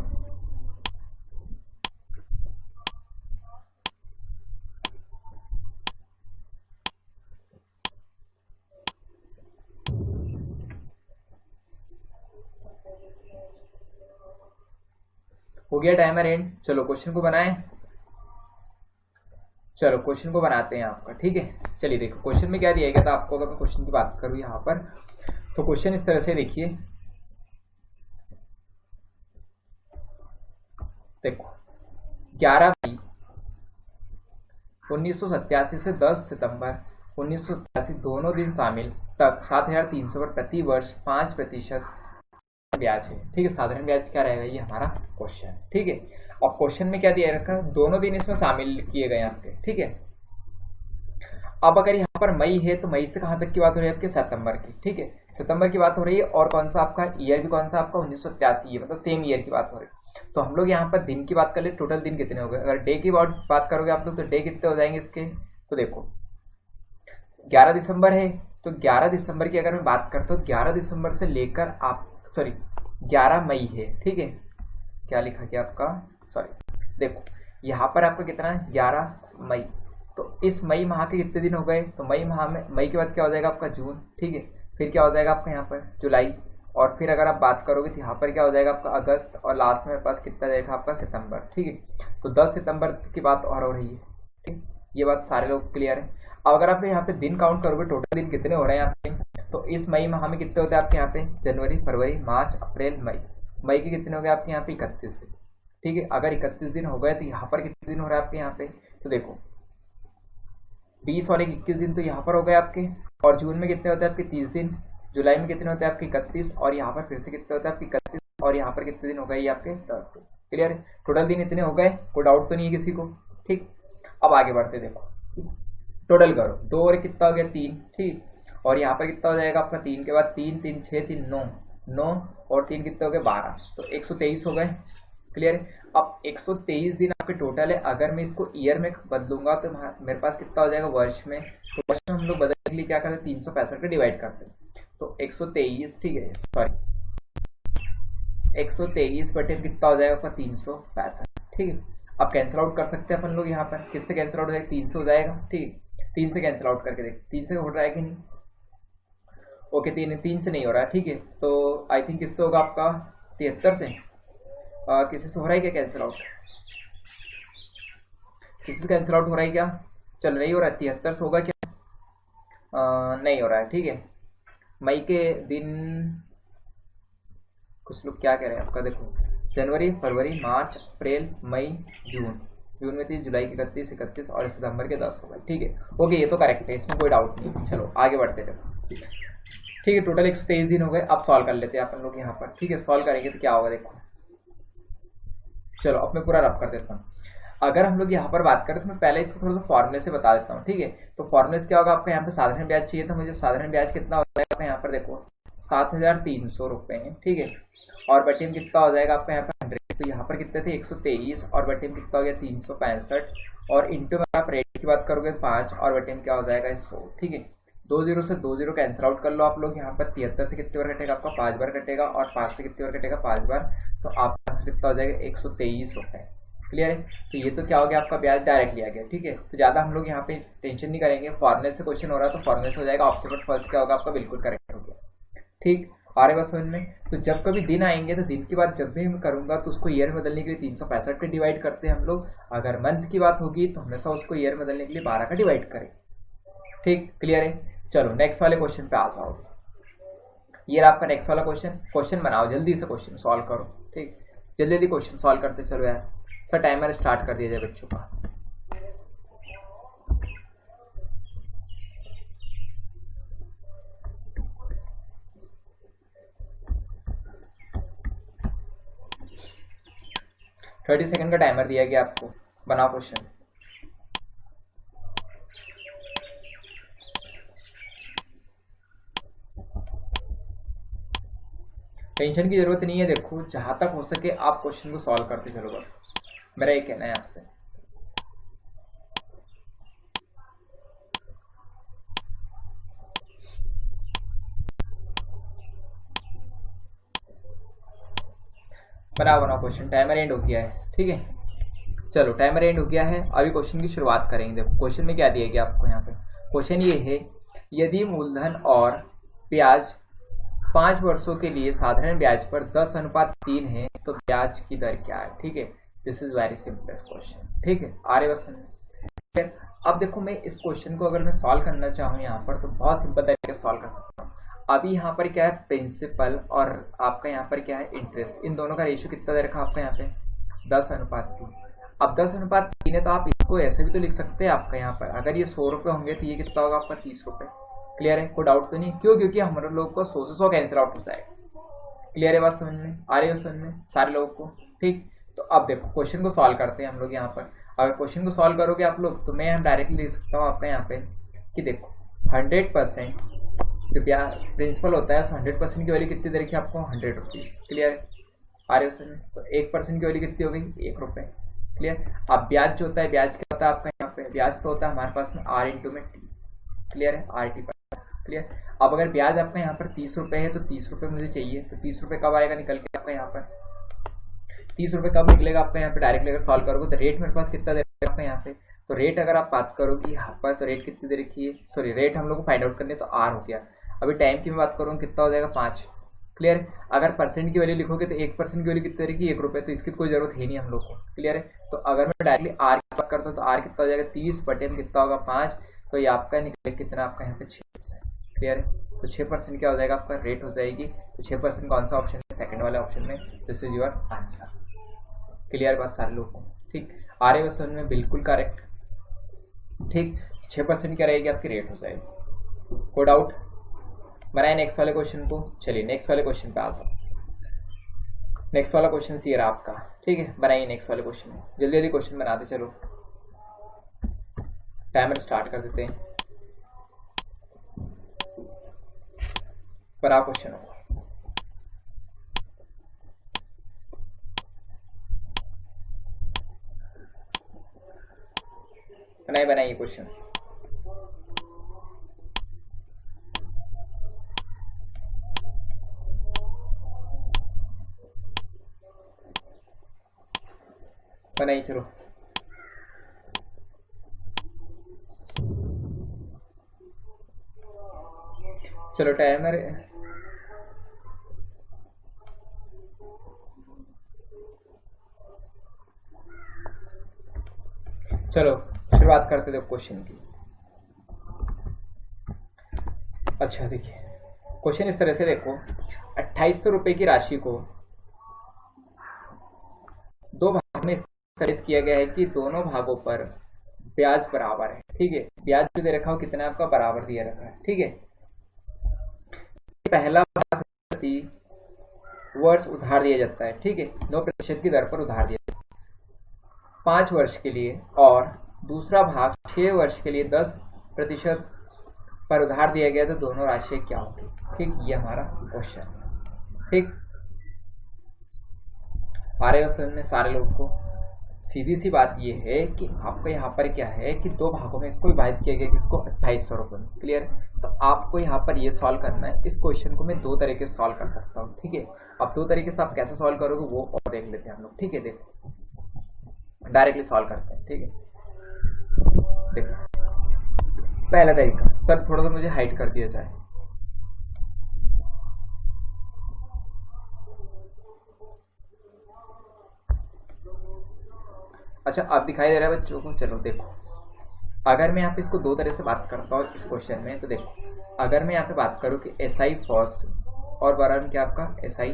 हो गया टाइमर एंड। चलो क्वेश्चन को बनाएं। चलो क्वेश्चन को बनाते हैं आपका, ठीक है। चलिए देखो क्वेश्चन में क्या दिया गया था आपको। अगर मैं क्वेश्चन की बात करूं यहाँ पर, तो क्वेश्चन इस तरह से देखिए। देखो 11 मई 1987 से 10 सितंबर 1987 दोनों दिन शामिल तक 7,300 पर प्रति वर्ष 5% ब्याज है, ठीक है। साधारण ब्याज क्या रहेगा, ये हमारा क्वेश्चन, ठीक है। और क्वेश्चन में क्या दिया रखा, दोनों दिन इसमें शामिल किए गए आपके, ठीक है। अब अगर यहाँ पर मई है तो मई से कहाँ तक की बात हो रही है आपके, सितंबर की, ठीक है। सितंबर की बात हो रही है और कौन सा आपका ईयर भी कौन सा आपका 1987 है, मतलब सेम ईयर की बात हो रही है। तो हम लोग यहाँ पर दिन की बात कर ले, टोटल दिन कितने हो गए। अगर डे की बात करोगे आप लोग तो डे कितने हो जाएंगे इसके। तो देखो 11 दिसंबर है तो 11 दिसंबर की अगर मैं बात करता हूँ 11 दिसंबर से लेकर आप 11 मई है, ठीक है। क्या लिखा गया आपका, देखो यहाँ पर आपका कितना है 11 मई। तो इस मई माह के कितने दिन हो गए, तो मई माह में मई के बाद क्या हो जाएगा आपका जून, ठीक है। फिर क्या हो जाएगा आपका यहाँ पर जुलाई, और फिर अगर आप बात करोगे तो यहाँ पर क्या हो जाएगा आपका अगस्त, और लास्ट में पास कितना जाएगा आपका सितंबर, ठीक है। तो 10 सितंबर की बात और हो रही है, ठीक। ये बात सारे लोग क्लियर है। अब अगर आप यहाँ पे दिन काउंट करोगे टोटल दिन कितने हो रहे हैं यहाँ पे, तो इस मई माह में कितने होते हैं आपके यहाँ पे, जनवरी फरवरी मार्च अप्रैल मई। मई के कितने हो गए आपके यहाँ पे 31 दिन, ठीक है। अगर 31 दिन हो गए तो यहाँ पर कितने दिन हो रहा है आपके यहाँ पे, तो देखो 20 और 21 दिन तो यहाँ पर हो गए आपके। और जून में कितने होते हैं आपके 30 दिन, जुलाई में कितने होते हैं आपके 31, और यहाँ पर फिर से कितने होते हैं आपके 31, और यहाँ पर कितने दिन हो गए ये आपके 10 दिन। क्लियर है, टोटल दिन इतने हो गए, कोई डाउट तो नहीं है किसी को, ठीक। अब आगे बढ़ते, देखो टोटल करो, 2 और कितना हो गया 3, ठीक। और यहाँ पर कितना हो जाएगा आपका 3 के बाद 3 3 6 3 9 9 और 3 कितने हो गए 12, तो 123 हो गए। क्लियर है। अब 123 दिन आपके टोटल है। अगर मैं इसको ईयर में बदलूंगा तो मेरे पास कितना हो जाएगा वर्ष में, तो वर्ष में हम लोग बदलने के लिए क्या करते हैं 365 का डिवाइड करते हैं। तो 123, ठीक है, 123 बटे कितना हो जाएगा आपका 365, ठीक है। अब कैंसिल आउट कर सकते हैं अपन लोग यहाँ पर, किससे कैंसिल आउट हो जाएगा 3 से हो जाएगा, ठीक है। 3 से कैंसिल आउट करके देख, 3 से हो रहा है कि नहीं, ओके 3 से नहीं हो रहा है, ठीक है। तो आई थिंक किससे होगा आपका 73 से, किसी से हो रहा है क्या कैंसिल आउट, किसी से कैंसिल आउट हो रहा है क्या, चल नहीं हो रहा है, 73 से होगा क्या, नहीं हो रहा है, ठीक है। मई के दिन कुछ लोग क्या कह रहे हैं आपका, देखो जनवरी फरवरी मार्च अप्रैल मई जून, जून में 30, जुलाई के 31 31 और सितंबर के 10 हो गए, ठीक है। ओके ये तो करेक्ट है, इसमें कोई डाउट नहीं। चलो आगे बढ़ते हैं, ठीक है। टोटल 123 दिन हो गए। अब सॉल्व कर लेते हैं अपन लोग यहाँ पर, ठीक है। सॉल्व करेंगे तो क्या होगा, देखो चलो अब मैं पूरा रफ कर देता हूँ। अगर हम लोग यहाँ पर बात करें तो मैं पहले इसको थोड़ा सा फॉर्मूले से बता देता हूँ, ठीक है। तो फॉर्मूले से क्या होगा आपका, यहाँ पे साधारण ब्याज चाहिए था मुझे। साधारण ब्याज कितना हो जाएगा यहाँ पर, देखो 7,300 रुपये, ठीक है। और बटे में कितना हो जाएगा आपका यहाँ पर 100, तो यहाँ पर कितने थे 123, और बटे में कितना हो गया 365, और इंटू में आप रेट की बात करोगे 5, और बटे में क्या हो जाएगा 100, ठीक है। 2 0 से 2 0 कैंसिल आउट कर लो आप लोग। यहाँ पर 73 से कितने बार कटेगा आपका 5 बार कटेगा, और 5 से कितने बार कटेगा 5 बार, तो आपका आंसर कितना हो जाएगा 123 रुपये। क्लियर है। तो ये तो क्या हो गया आपका ब्याज डायरेक्ट लिया गया, ठीक है। तो ज़्यादा हम लोग यहाँ पे टेंशन नहीं करेंगे, फॉर्मूले से क्वेश्चन हो रहा है तो फॉर्मूले से हो जाएगा। ऑप्शन नंबर फर्स्ट क्या होगा आपका, बिल्कुल करेक्ट हो गया, ठीक। आ रहे बस समझ में। तो जब कभी दिन आएंगे तो दिन की बात जब भी मैं करूंगा तो उसको ईयर में बदलने के लिए 365 का डिवाइड करते हैं हम लोग। अगर मंथ की बात होगी तो हमेशा उसको ईयर में बदलने के लिए 12 का डिवाइड करें, ठीक। क्लियर है। चलो नेक्स्ट वाले क्वेश्चन पे आ जाओ। ये आपका नेक्स्ट वाला क्वेश्चन बनाओ, जल्दी से क्वेश्चन सॉल्व करो, ठीक। जल्दी जल्दी क्वेश्चन सॉल्व करते चलो यार। सर टाइमर स्टार्ट कर दिया जाए बच्चों का। थर्टी सेकेंड का टाइमर दिया गया आपको, बनाओ क्वेश्चन। टेंशन की जरूरत नहीं है। देखो जहां तक हो सके आप क्वेश्चन को सॉल्व करते चलो, बस मेरा ये कहना है आपसे। बनाओ क्वेश्चन, टाइमर एंड हो गया है, ठीक है। चलो टाइमर एंड हो गया है, अभी क्वेश्चन की शुरुआत करेंगे। देखो क्वेश्चन में क्या दिया गया आपको यहाँ पे। क्वेश्चन ये है, यदि मूलधन और ब्याज 5 वर्षों के लिए साधारण ब्याज पर 10:3 है तो ब्याज की दर क्या है, ठीक है। This is very simplest question, ठीक है। आ रहे बस में। अब देखो मैं इस क्वेश्चन को अगर मैं सॉल्व करना चाहूँ यहाँ पर तो बहुत सिंपल तरीके से सॉल्व कर सकता हूँ। अभी यहाँ पर क्या है, प्रिंसिपल और आपका यहाँ पर क्या है, इंटरेस्ट, इन दोनों का रेशियो कितना दे रखा आपका यहाँ पे 10:3। अब 10:3 है तो आप इसको ऐसे भी तो लिख सकते हैं आपका यहाँ पर, अगर ये 100 रुपये होंगे तो ये कितना होगा आपका 30 रुपये। क्लियर है, कोई डाउट तो नहीं। क्यों? क्योंकि हमारे लोग को 100 से 100 कैंसिल आउट हो जाएगा। क्लियर है बात, समझ में आ रही है समझ में सारे लोगों को, ठीक। तो अब देखो क्वेश्चन को सॉल्व करते हैं हम लोग यहाँ पर। अगर क्वेश्चन को सॉल्व करोगे आप लोग तो मैं डायरेक्टली लिख सकता हूँ आपका यहाँ पे कि देखो 100% जो ब्याज प्रिंसिपल होता है 100% की वैल्यू कितनी दे रखी है आपको, 100 रुपीज़। क्लियर आ रहे हो समझ में। तो 1% की वैल्यू कितनी हो गई, 1 रुपये। क्लियर। अब ब्याज जो होता है, ब्याज क्या होता है आपका यहाँ पे, ब्याज तो होता है हमारे पास में R इंटू में T। क्लियर है, RT पर। क्लियर। अब अगर ब्याज आपका यहाँ पर 30 रुपये है तो 30 रुपये मुझे चाहिए, तो 30 रुपये कब आएगा निकल के आपका यहाँ पर, 30 रुपये कब निकलेगा आपका यहाँ पे, डायरेक्टली अगर सॉल्व करोगे तो रेट मेरे पास कितना दे रखा है आपका यहाँ पे। तो रेट अगर आप बात करोगे यहाँ पर तो रेट कितनी दे रखी है, सॉरी रेट हम लोग को फाइंड आउट करने तो R हो गया। अभी टाइम की मैं बात करूँ कितना हो जाएगा 5। क्लियर। अगर परसेंट की वैल्यू लिखोगे तो 1% की वैल्यू कितनी रहेगी, 1 रुपये, तो इसकी कोई जरूरत है नहीं हम लोग को। क्लियर है। तो अगर मैं डायरेक्टली R की बात करता हूँ तो R कितना हो जाएगा 30 बटे में कितना होगा 5, तो ये आपका निकलेगा कितना आपका यहाँ पे 6%। क्लियर है। तो 6% क्या हो जाएगा आपका रेट हो जाएगी। तो 6% कौन सा ऑप्शन है, सेकंड वाले ऑप्शन में। This is your answer. Clear बात सारे लोगों को, ठीक। आ रहे हो समझ में, बिल्कुल करेक्ट, ठीक। 6% क्या रहेगी आपकी रेट हो जाएगी। कोई डाउट? बनाए नेक्स्ट वाले क्वेश्चन को। चलिए नेक्स्ट वाले क्वेश्चन पे आ जाओ। नेक्स्ट वाला क्वेश्चन सी रहा आपका, ठीक है। बनाइए नेक्स्ट वाले क्वेश्चन में, जल्दी जल्दी क्वेश्चन बनाते चलो, टाइमर स्टार्ट कर देते हैं। बड़ा क्वेश्चन होगा। बनाइए क्वेश्चन। बनाइए चलो। चलो टाइमर चलो शुरुआत करते थे क्वेश्चन की। अच्छा देखिए क्वेश्चन इस तरह से देखो, 2800 रुपये की राशि को दो भाग में विभाजित किया गया है कि दोनों भागों पर ब्याज बराबर है, ठीक है। ब्याज जो दे रखा हो कितना आपका बराबर दिया रखा है, ठीक है। पहला भाग प्रति वर्ष उधार दिया जाता है, ठीक है, 9% की दर पर उधार दिया जाता है 5 वर्ष के लिए, और दूसरा भाग 6 वर्ष के लिए 10% पर उधार दिया गया, तो दोनों राशियां क्या होगी, ठीक। ये हमारा क्वेश्चन, ठीक। आ रहे हो समझ में सारे लोगों को। सीधी सी बात ये है कि आपको यहाँ पर क्या है कि दो भागों में इसको विभाजित किया गया, किसको 2800 रुपये में। क्लियर। तो आपको यहाँ पर ये सॉल्व करना है। इस क्वेश्चन को मैं 2 तरीके से सॉल्व कर सकता हूँ, ठीक है। अब 2 तरीके से आप कैसे सॉल्व करोगे वो और देख लेते हैं हम लोग, ठीक है। देखो डायरेक्टली सॉल्व करते हैं, ठीक है। देखो पहला तरीका, सर थोड़ा सा मुझे हाइड कर दिया जाए। अच्छा अब दिखाई दे रहा है बच्चों को। चलो देखो, अगर मैं यहाँ पे इसको 2 तरह से बात करता हूँ इस क्वेश्चन में, तो देखो अगर मैं यहाँ पे बात करूँ कि SI फर्स्ट और बराबर क्या आपका SI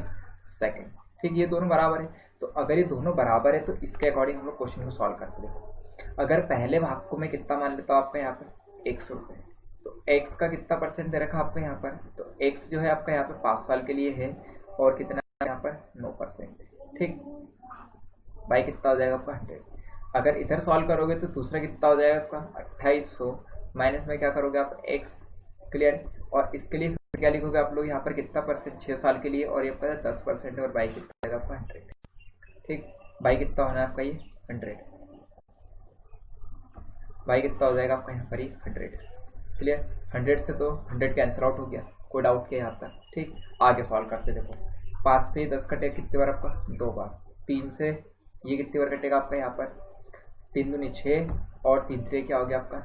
सेकंड, ठीक, ये दोनों बराबर है। तो अगर ये दोनों बराबर है तो इसके अकॉर्डिंग हम लोग क्वेश्चन को सॉल्व करते हैं। देखो अगर पहले भाग को मैं कितना मान लेता हूँ आपका यहाँ पर 100 रुपये, तो x का कितना % दे रखा आपका यहाँ पर, तो x जो है आपका यहाँ पर 5 साल के लिए है, और कितना यहाँ पर 9%, ठीक। भाई कितना हो जाएगा आपका 100। अगर इधर सॉल्व करोगे तो दूसरा कितना हो जाएगा आपका 2800, माइनस में क्या करोगे आप x क्लियर। और इसके लिए क्या लिखोगे आप लोग यहाँ पर कितना परसेंट 6 साल के लिए, और ये आपका 10% और बाई कितना आएगा आपका 100। ठीक, बाई कितना होना है आपका ये 100, बाई कितना हो जाएगा आपका यहाँ पर ये 100। क्लियर, 100 से तो 100 कैंसिल आउट हो गया, कोई डाउट क्या यहाँ तक। ठीक, आगे सॉल्व करते देखो। 5 से 10 कटेगा कितने बार आपका 2 बार। 3 से ये कितने बार कटेगा आपका यहाँ पर 3 दूनी 6 और 3 3 क्या हो गया आपका।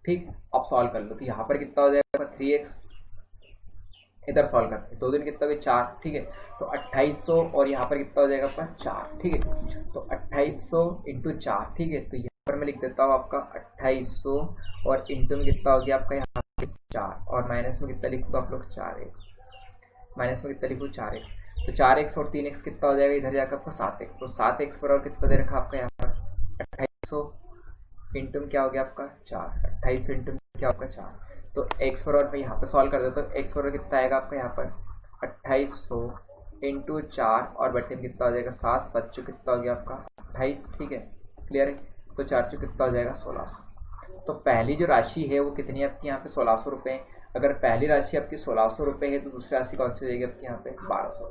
ठीक, अब सॉल्व कर लो तो यहाँ पर कितना हो जाएगा 3x, इधर सॉल्व करते 2 दिन कितना हो गया 4। ठीक है, तो 2800 और यहाँ पर कितना हो जाएगा आपका 4। ठीक है, तो 2800 इंटू 4। ठीक है, तो यहाँ पर मैं लिख देता हूँ आपका 2800 और इंटू में कितना हो गया आपका यहाँ पे 4, और माइनस में कितना लिखूंगा आप लोग 4x, माइनस में कितना लिखूँ 4x। तो 4x और 3x कितना हो जाएगा इधर जाकर आपका 7x। तो 7x पर और कितना दे रखा आपका यहाँ पर 2800 इंटू में क्या हो गया आपका 4, 2800 इंटू में क्या आपका 4। तो x पर और मैं यहाँ पे सॉल्व कर देता हूँ। तो x पर और कितना आएगा आपका यहाँ पर 2800 इंटू 4 और बटे में कितना हो जाएगा 7, 7 चो कितना हो गया आपका 28। ठीक है, क्लियर है। तो 4 चो कितना हो जाएगा 1600। तो पहली जो राशि है वो कितनी है आपकी यहाँ पे 1600 रुपये। अगर पहली राशि आपकी 1600 रुपये है तो दूसरी राशि कौन सी जाएगी आपकी यहाँ पे 1200।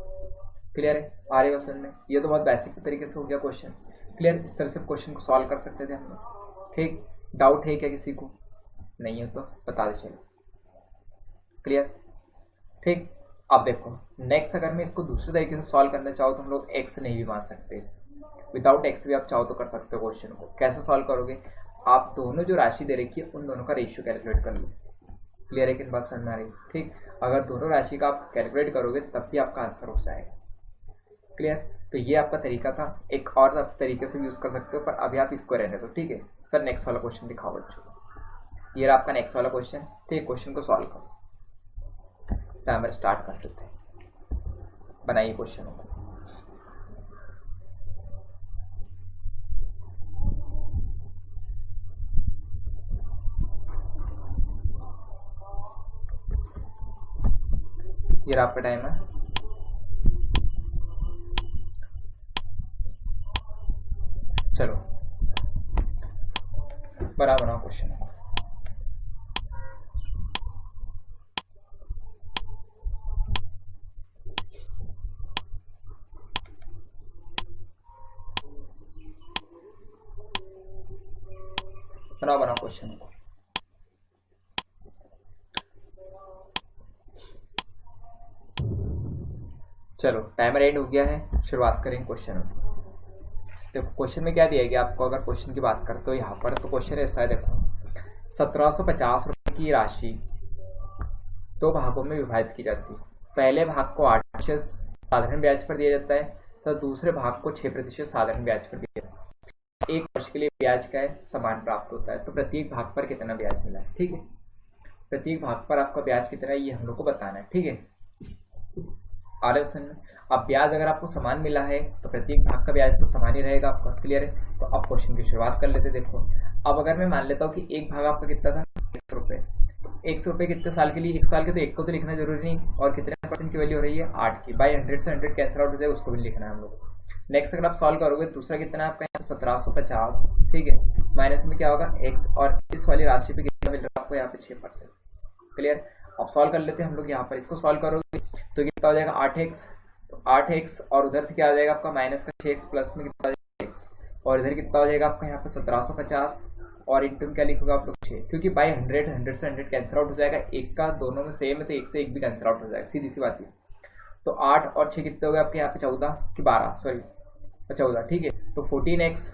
क्लियर है, आ रही समझ में। ये तो बहुत बेसिक तरीके से हो गया क्वेश्चन। क्लियर, इस तरह से क्वेश्चन को सॉल्व कर सकते थे हम लोग। ठीक, डाउट है क्या किसी को? नहीं हो तो बता दे चलो। क्लियर, ठीक। अब देखो नेक्स्ट, अगर मैं इसको दूसरे तरीके से सॉल्व करना चाहूँ तो हम लोग एक्स नहीं भी मान सकते, विदाउट एक्स भी आप चाहो तो कर सकते हो। क्वेश्चन को कैसे सॉल्व करोगे, आप दोनों जो राशि दे रखी है उन दोनों का रेशियो कैलकुलेट कर लो। क्लियर है कि बात समझ में आ रही? ठीक, अगर दोनों राशि का आप कैलकुलेट करोगे तब भी आपका आंसर हो जाएगा। क्लियर, तो ये आपका तरीका था। एक और आप तरीके से यूज कर सकते हो, पर अभी आप इसको रहने दो। ठीक है सर, नेक्स्ट वाला क्वेश्चन दिखाओ बच्चों। ये रहा आपका नेक्स्ट वाला क्वेश्चन। ठीक, क्वेश्चन को सॉल्व करो। टाइमर स्टार्ट कर देते हैं, बनाइए क्वेश्चन को। ये रहा आपका टाइमर। चलो बनाओ क्वेश्चन। बनाओ क्वेश्चन को। चलो टाइमर एंड हो गया है, शुरुआत करेंगे क्वेश्चन में। देखो क्वेश्चन में क्या दिया गया आपको, अगर क्वेश्चन की बात करते हो यहाँ पर, तो क्वेश्चन ऐसा है। देखो 1750 रुपये की राशि 2 भागों में विभाजित की जाती है। पहले भाग को 8% साधारण ब्याज पर दिया जाता है, तो दूसरे भाग को 6% साधारण ब्याज पर दिया जाता है। 1 वर्ष के लिए ब्याज का समान प्राप्त होता है। तो प्रत्येक भाग पर कितना ब्याज मिला है। ठीक है, प्रत्येक भाग पर आपका ब्याज कितना है ये हम लोग को बताना है। ठीक है, आलोचन। अब ब्याज अगर आपको समान मिला है तो प्रत्येक भाग का ब्याज तो समान ही रहेगा आपका। क्लियर है, तो अब क्वेश्चन की शुरुआत कर लेते। देखो अब अगर मैं मान लेता हूँ कि एक भाग आपका कितना था 100 रुपये। 100 रुपये कितने साल के लिए, 1 साल के, तो 1 को तो लिखना जरूरी नहीं, और कितने % की वैल्यू हो रही है 8 की। बाई 100 से 100 कैंसिल आउट हो जाए, उसको भी लिखना है हम लोग। नेक्स्ट अगर आप सॉल्व करोगे, दूसरा कितना है आपका 1750। ठीक है, माइनस में क्या होगा x, और इस वाली राशि पे कितना मिल रहा है आपको यहाँ पे 6%। क्लियर, अब सॉल्व कर लेते हैं हम लोग। यहाँ पर इसको सॉल्व करोगे तो कितना हो जाएगा 8x, तो 8x और उधर से क्या आ जाएगा आपका माइनस का 6x, प्लस में कितना x, और इधर कितना हो जाएगा आपका यहाँ पे 1750, और इंटू में क्या लिखोगे आप लोग 6, क्योंकि बाई 100 से 100 कैंसिल आउट हो जाएगा। एक का दोनों में सेम है तो 1 से 1 भी कैंसिल आउट हो जाएगा, सीधी सी बात है। तो 8 और 6 कितने हो गए आपके यहाँ पे 14 कि 12, सॉरी 14। ठीक है, तो 14x,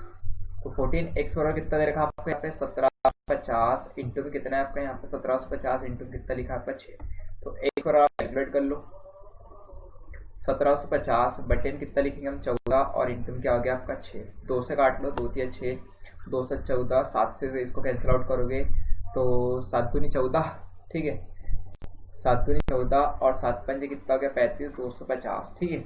तो 14x बराबर कितना दे रखा आपको यहाँ पे 1750 इंटू में कितना है आपका यहाँ पे 1750 इंटू कितना लिखा आपका 6। तो x बराबर कैलकुलेट कर लो, 1750 बटे में कितना लिखेंगे हम 14, और इंटू में क्या हो गया आपका 6। 2 से काट लो, 2 3 6, 2 से 14, 7 से इसको कैंसिल आउट करोगे तो 7 दूनी 14। ठीक है, 7 दूनी 14 और 7 पंजे कितना हो गया 35, 250। ठीक है,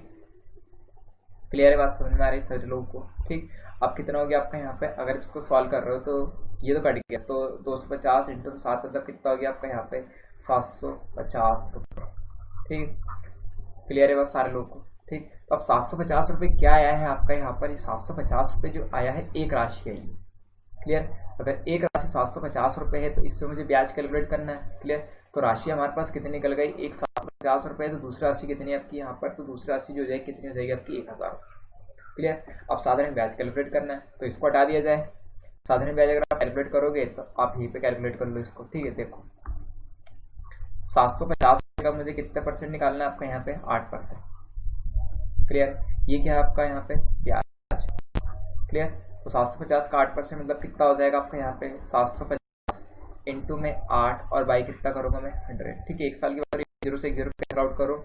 क्लियर है बात, समझ में आ रही है सभी लोगों को? ठीक, अब कितना हो गया आपका यहाँ पे, अगर इसको सॉल्व कर रहे हो तो ये तो कट गया, तो 250 इंटू 7 मतलब कितना हो गया आपका यहाँ पे 750 रुपये। ठीक, क्लियर है बात सारे लोगों को? ठीक, तो अब 750 रुपये क्या आया है आपका यहाँ पर, ये 750 रुपये जो आया है एक राशि है ये। क्लियर, अगर एक राशि 750 रुपये है तो इस पर मुझे ब्याज कैलकुलेट करना है। क्लियर, तो राशि हमारे पास कितनी निकल गई, 1,750 तो दूसरी राशि कितनी है आपकी यहाँ पर, तो दूसरी राशि जो जाएगी कितनी हो जाएगी आपकी 1,000। क्लियर। अब साधारण ब्याज कैलकुलेट करना है तो इसको हटा दिया जाए। साधारण ब्याज अगर आप कैलकुलेट करोगे तो आप यहीं पे कैलकुलेट कर लो इसको, ठीक है। देखो 750 का मुझे कितने परसेंट निकालना है आपका यहाँ पे, 8%। क्लियर। ये क्या है आपका यहाँ पे ब्याज। क्लियर। तो 750 का 8% मतलब कितना हो जाएगा आपका यहाँ पे 750 इंटू में 8 और बाई कितना करूँगा मैं 100। ठीक है। 1 साल की बार 0 से 0 कैंसिल आउट करो,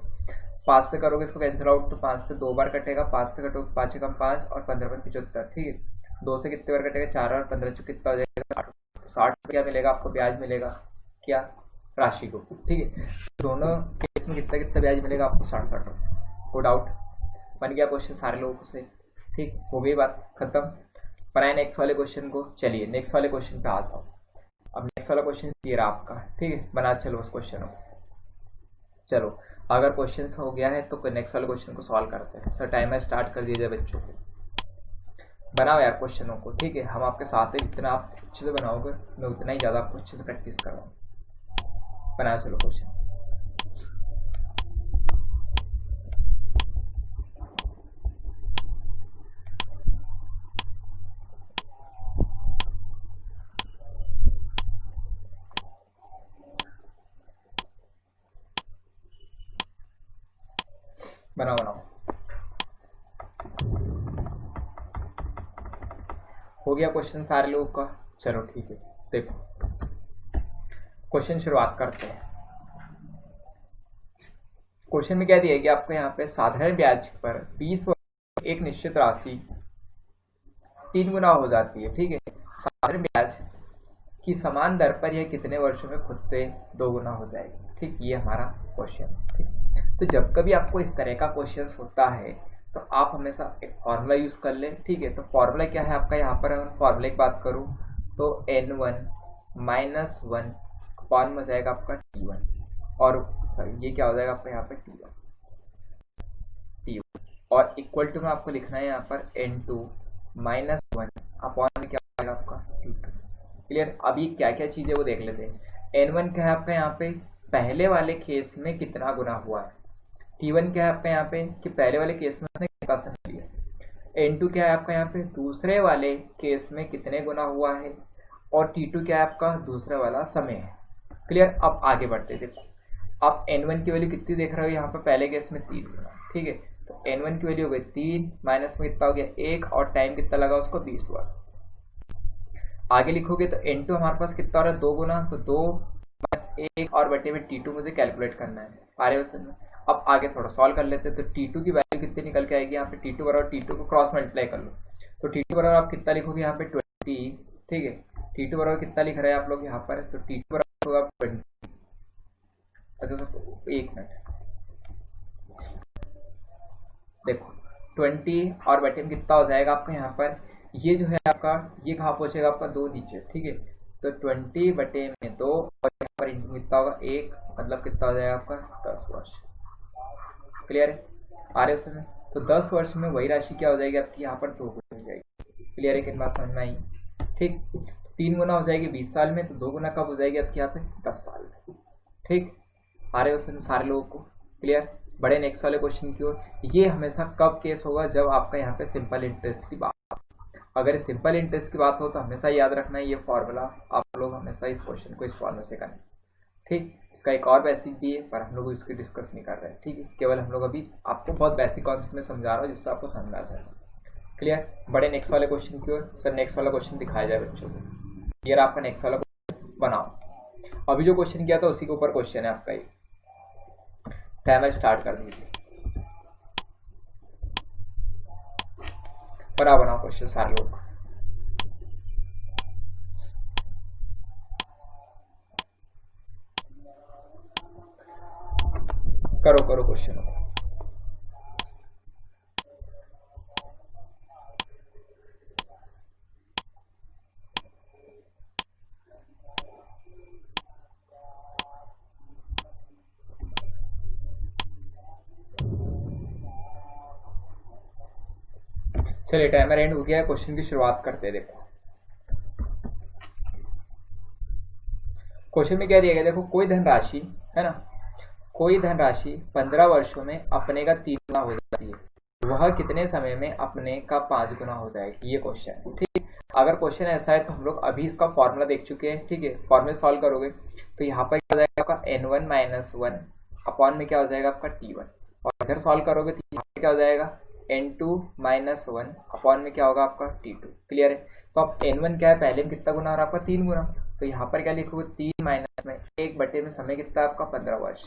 5 से करोगे इसको कैंसिल आउट तो 5 से 2 बार कटेगा, 5 से कटो 5 कम 5 और 15 पर 75। ठीक है। 2 से कितने बार कटेगा 4 और 15 जो कितना हो जाएगा 60। तो 60 क्या मिलेगा आपको ब्याज मिलेगा, क्या राशि को। ठीक है। दोनों केस में कितना कितना ब्याज मिलेगा आपको 60 रुपये। नो डाउट बन गया क्वेश्चन सारे लोगों से। ठीक हो गई बात खत्म। बनाए नेक्स्ट वाले क्वेश्चन को। चलिए नेक्स्ट वाले क्वेश्चन पे आ जाओ। अब नेक्स्ट वाला क्वेश्चन ये रहा आपका। ठीक है। बना चलो उस क्वेश्चन को। चलो अगर क्वेश्चन हो गया है तो नेक्स्ट वाले क्वेश्चन को सॉल्व करते हैं। सर टाइमर स्टार्ट कर दिया जाए बच्चों को। बनाओ यार क्वेश्चनों को। ठीक है। हम आपके साथ हैं, जितना आप अच्छे से बनाओगे मैं उतना ही ज़्यादा आपको अच्छे से प्रैक्टिस करवाऊँ। बनाओ चलो क्वेश्चन। बनाओ बनाओ। हो गया क्वेश्चन सारे लोगों का। चलो ठीक है। देखो क्वेश्चन शुरुआत करते हैं। क्वेश्चन में क्या दिया गया आपको यहाँ पे, साधारण ब्याज पर 20 वर्ष एक निश्चित राशि 3 गुना हो जाती है। ठीक है। साधारण ब्याज की समान दर पर यह कितने वर्षों में खुद से 2 गुना हो जाएगी। ठीक। ये हमारा क्वेश्चन। ठीक। तो जब कभी आपको इस तरह का क्वेश्चन होता है तो आप हमेशा एक फॉर्मूला यूज कर ले। ठीक है। तो फॉर्मूला क्या है आपका यहाँ पर, अगर फॉर्मूला की बात करूँ तो n1 माइनस 1 अपॉन में हो जाएगा आपका t1 और सॉरी ये क्या हो जाएगा आपका यहाँ पर t1 और इक्वल टू में आपको लिखना है यहाँ पर n2 माइनस 1 अपॉन में क्या हो जाएगा आपका t2। क्लियर। अब ये क्या क्या चीज़ें वो देख लेते हैं। n1 क्या है आपका यहाँ पे, पहले वाले केस में कितना गुना हुआ है। t1 क्या है आपका यहाँ पे कि पहले वाले केस में उसने कितना समय लिया। n2 क्या है आपका यहाँ पे दूसरे वाले केस में कितने गुना हुआ है और t2 क्या है आपका दूसरा वाला समय है। क्लियर। अब आगे बढ़ते देखो। अब n1 की वैल्यू कितनी देख रहे हो यहाँ पर, पहले केस में 3 गुना। ठीक है। तो n1 की वैल्यू हो गई 3 माइनस में कितना हो गया 1 और टाइम कितना लगा उसको 20 वर्ष। आगे लिखोगे तो n2 हमारे पास कितना हो रहा है 2 गुना, तो 2 माइनस 1 और बटे में t2 मुझे कैलकुलेट करना है आरे वसन में। अब आगे थोड़ा सॉल्व कर लेते हैं। तो t2 की वैल्यू कितनी निकल के आएगी यहाँ पे, t2 बराबर t2 को क्रॉस मल्टीप्लाई कर लो। तो t2 बराबर आप कितना लिखोगे यहाँ पे 20। ठीक है। t2 बराबर कितना लिख रहे हैं आप लोग यहाँ पर, तो t2 बराबर होगा 20। अच्छा सर एक मिनट देखो 20 और बटे में कितना हो जाएगा आपका यहाँ पर, ये जो है आपका ये कहाँ पहुँचेगा आपका 2 नीचे। ठीक है। तो 20 बटे में 2 और यहाँ पर कितना होगा 1 मतलब कितना हो जाएगा आपका 10 वर्ष। क्लियर है। आ रहे हो समय। तो 10 वर्ष में वही राशि क्या हो जाएगी आपकी यहाँ पर 2 गुना हो जाएगी। क्लियर है। कितनी बात समझ में आई। ठीक। 3 गुना हो जाएगी 20 साल में, तो 2 गुना कब हो जाएगी आपके यहाँ पे 10 साल में। ठीक। आ रहे हो समय सारे लोगों को। क्लियर। बड़े नेक्स्ट वाले क्वेश्चन की ओर। ये हमेशा कब केस होगा, जब आपका यहाँ पे सिंपल इंटरेस्ट की बात। अगर सिंपल इंटरेस्ट की बात हो तो हमेशा याद रखना है ये फॉर्मूला आप लोग हमेशा इस क्वेश्चन को इस फॉर्मूला से करें। ठीक। इसका एक और बेसिक भी है पर हम लोग इसकी डिस्कस नहीं कर रहे हैं। ठीक है। केवल हम लोग अभी आपको बहुत बेसिक कॉन्सेप्ट में समझा रहा हूँ जिससे आपको समझ आ जाए। क्लियर। बड़े नेक्स्ट वाले क्वेश्चन की ओर। सर नेक्स्ट वाला क्वेश्चन दिखाया जाए बच्चों को। ये आपका नेक्स्ट वाला क्वेश्चन बनाओ। अभी जो क्वेश्चन किया था उसी के ऊपर क्वेश्चन है आपका ये। टाइमर स्टार्ट कर दीजिए। बनाओ क्वेश्चन सारे लोग। करो क्वेश्चन। चलिए टाइमर एंड हो गया है। क्वेश्चन की शुरुआत करते हैं। देखो क्वेश्चन में क्या दिया गया, देखो कोई धनराशि है ना, कोई धनराशि 15 वर्षों में अपने का 3 गुना हो जाती है, वह कितने समय में अपने का 5 गुना हो जाएगी, ये क्वेश्चन है। ठीक, अगर क्वेश्चन ऐसा है तो हम लोग अभी इसका फॉर्मूला देख चुके हैं। ठीक है, फॉर्मूला सॉल्व करोगे तो यहाँ पर क्या हो जाएगा आपका n1 माइनस 1 अपॉन में क्या हो जाएगा आपका t1, और इधर सॉल्व करोगे तो यहाँ पर क्या हो जाएगा n2 माइनस 1 अपॉन में क्या होगा आपका t2। क्लियर है, तो अब n1 क्या है, पहले में कितना गुना हो रहा है आपका 3 गुना, तो यहाँ पर क्या लिखोगे 3 माइनस में 1 बटे में समय कितना है आपका 15 वर्ष।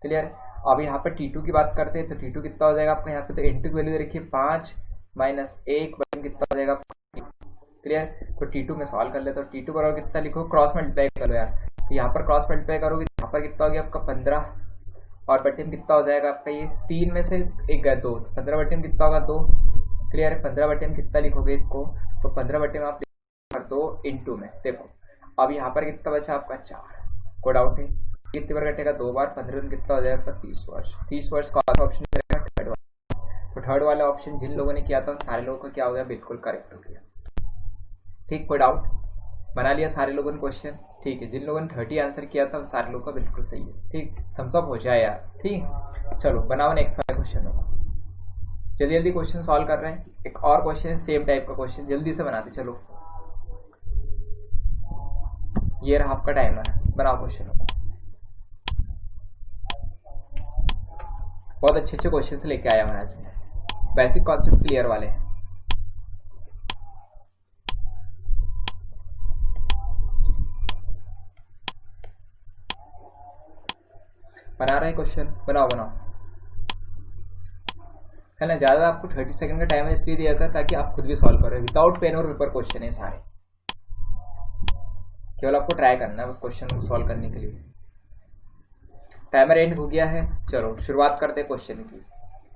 क्लियर, अब यहाँ पर T2 की बात करते हैं तो T2 कितना हो जाएगा आपका यहाँ पे, तो N2 की वैल्यू देखिए 5 माइनस 1 बटे में कितना हो जाएगा आपका। क्लियर, तो T2 में सॉल्व कर ले, तो T2 बराबर कितना लिखो, क्रॉस मल्टीप्लाई करो यार, तो यहाँ पर क्रॉस मल्टीप्लाई करोगे यहाँ पर कितना हो गया आपका 15 और बटे में कितना हो जाएगा आपका, ये 3 में से 1 गया 2, 15 बटे में कितना होगा 2। क्लियर है, 15 बटे में कितना लिखोगे इसको, तो 15 बटे में आप कर दो इंटू में, देखो अब यहाँ पर कितना बचा आपका 4, कोड आउट है, कितनी बार कटेगा 2 बार, 15 में कितना हो जाएगा आपका 30 वर्ष। 30 वर्ष का ऑप्शन रहेगा थर्ड वाला, तो थर्ड वाला ऑप्शन जिन लोगों ने किया था उन सारे लोगों का क्या हो गया, बिल्कुल करेक्ट हो गया। ठीक, कोई डाउट, बना लिया सारे लोगों ने क्वेश्चन। ठीक है, जिन लोगों ने 30 आंसर किया था उन सारे लोगों का बिल्कुल सही है। ठीक, थम्स अप हो जाए यार। ठीक, चलो बनाओ नेक्स्ट वाले क्वेश्चन को, जल्दी जल्दी क्वेश्चन सॉल्व कर रहे हैं। एक और क्वेश्चन है सेम टाइप का क्वेश्चन, जल्दी से बनाते चलो, ये रहा आपका टाइमर, बनाओ क्वेश्चन को। बहुत अच्छे अच्छे क्वेश्चन से लेके आया हूं आज मैं, बेसिक कॉन्सेप्ट क्लियर वाले हैं। बना रहे हैं क्वेश्चन, बनाओ बनाओ, है ना। ज्यादा आपको 30 सेकंड का टाइम इसलिए दिया था ताकि आप खुद भी सॉल्व करें, विदाउट पेन और पेपर क्वेश्चन है सारे, केवल आपको ट्राई करना है उस क्वेश्चन को सॉल्व करने के लिए। टाइमर एंड हो गया है, चलो शुरुआत करते हैं क्वेश्चन की,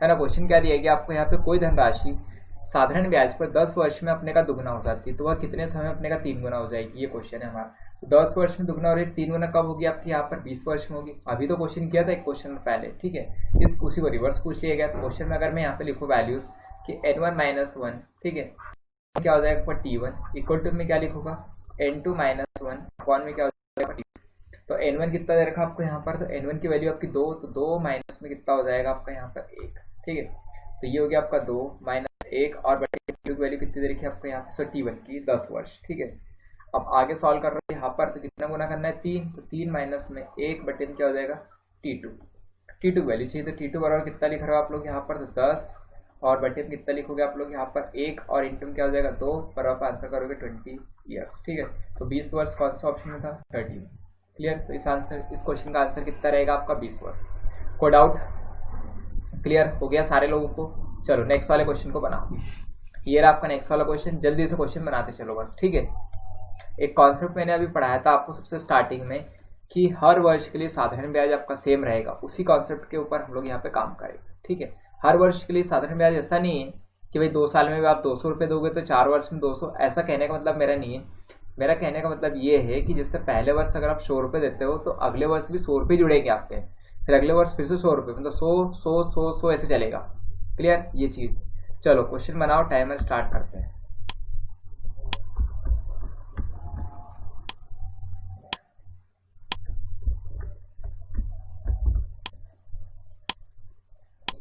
है ना। क्वेश्चन क्या दिया गया आपको यहाँ पे, कोई धनराशि साधारण ब्याज पर 10 वर्ष में अपने का दुगना हो जाती है, तो वह कितने समय में अपने का 3 गुना हो जाएगी, ये क्वेश्चन है हमारा। 10 वर्ष में दुगना हो रही है, 3 गुना कब होगी आपकी, यहाँ पर 20 वर्ष में होगी। अभी तो क्वेश्चन किया था एक क्वेश्चन पहले, ठीक है, इस उसी को रिवर्स पूछ लिया गया। तो क्वेश्चन में अगर मैं यहाँ पे लिखूँ वैल्यूज कि n1 माइनस 1, ठीक है, क्या हो जाएगा आपका t1 इक्वल टू में क्या लिखूंगा n2 माइनस 1 अपॉन में क्या हो जाएगा t2। तो n1 कितना दे रखा आपको यहाँ पर, तो n1 की वैल्यू आपकी 2, तो 2 माइनस में कितना हो जाएगा आपका यहाँ पर 1। ठीक है, तो ये हो गया आपका 2 माइनस 1 और बटे की वैल्यू कितनी दे रखी है आपको यहाँ पे, सो t1 की 10 वर्ष। ठीक है, अब आगे सॉल्व कर रहे हैं यहाँ पर, तो कितना गुना करना है 3, तो 3 माइनस में 1 बटे में क्या हो जाएगा t2 की वैल्यू चाहिए, तो t2 बराबर कितना लिख रहे हो आप लोग यहाँ पर, तो 10 और बटे में कितना लिखोगे आप लोग यहाँ पर 1 और इंटू में क्या हो जाएगा 2, पर आप आंसर करोगे 20 ईयर्स। ठीक है, तो 20 वर्ष कौन सा ऑप्शन में था, 30 में। क्लियर, तो इस क्वेश्चन का आंसर कितना रहेगा आपका 20 वर्ष। कोई डाउट, क्लियर हो गया सारे लोगों को। चलो नेक्स्ट वाले क्वेश्चन को बनाओ, ये रहा आपका नेक्स्ट वाला क्वेश्चन, जल्दी से क्वेश्चन बनाते चलो बस। ठीक है, एक कॉन्सेप्ट मैंने अभी पढ़ाया था आपको सबसे स्टार्टिंग में कि हर वर्ष के लिए साधारण ब्याज आपका सेम रहेगा, उसी कॉन्सेप्ट के ऊपर हम लोग यहाँ पे काम करेंगे। ठीक है, हर वर्ष के लिए साधारण ब्याज ऐसा नहीं है कि भाई 2 साल में भी आप 200 रुपये दोगे तो 4 वर्ष में 200, ऐसा कहने का मतलब मेरा नहीं है। मेरा कहने का मतलब ये है कि जैसे पहले वर्ष अगर आप 100 रुपये देते हो तो अगले वर्ष भी 100 रुपये जुड़ेंगे आपके, फिर अगले वर्ष फिर से 100 रुपये, मतलब 100 ऐसे चलेगा। क्लियर ये चीज़। चलो क्वेश्चन बनाओ, टाइमर स्टार्ट करते हैं।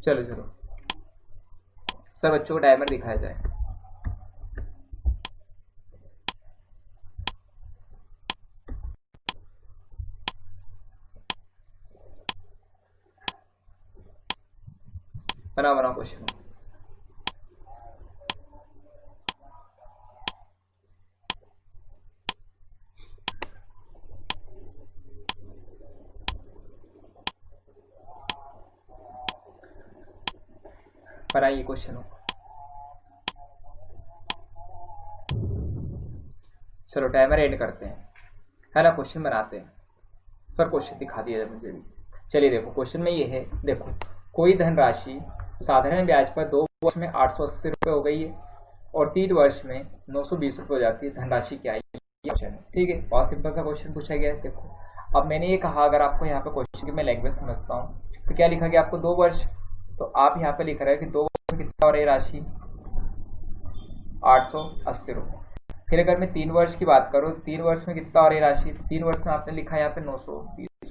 चलो चलो सर, बच्चों को टाइमर दिखाया जाए। बनाओ क्वेश्चन। बनाइए क्वेश्चन। चलो टाइमर एंड करते हैं, है ना। क्वेश्चन बनाते हैं। सर क्वेश्चन दिखा दिया मुझे भी। चलिए देखो क्वेश्चन में ये है, देखो कोई धनराशि साधारण ब्याज पर 2 वर्ष में 880 रुपये हो गई है और 3 वर्ष में 920 रुपये हो जाती है, धनराशि क्या है, क्वेश्चन है। ठीक है, बहुत सिंपल सा क्वेश्चन पूछा गया है। देखो अब मैंने ये कहा, अगर आपको यहाँ पे क्वेश्चन की मैं लैंग्वेज समझता हूँ तो क्या लिखा गया आपको 2 वर्ष, तो आप यहाँ पे लिख रहे हैं कि 2 वर्ष में कितना हो रही है राशि 880 रुपये। फिर अगर मैं 3 वर्ष की बात करूँ, 3 वर्ष में कितना और ये राशि, 3 वर्ष में आपने लिखा है यहाँ पे 920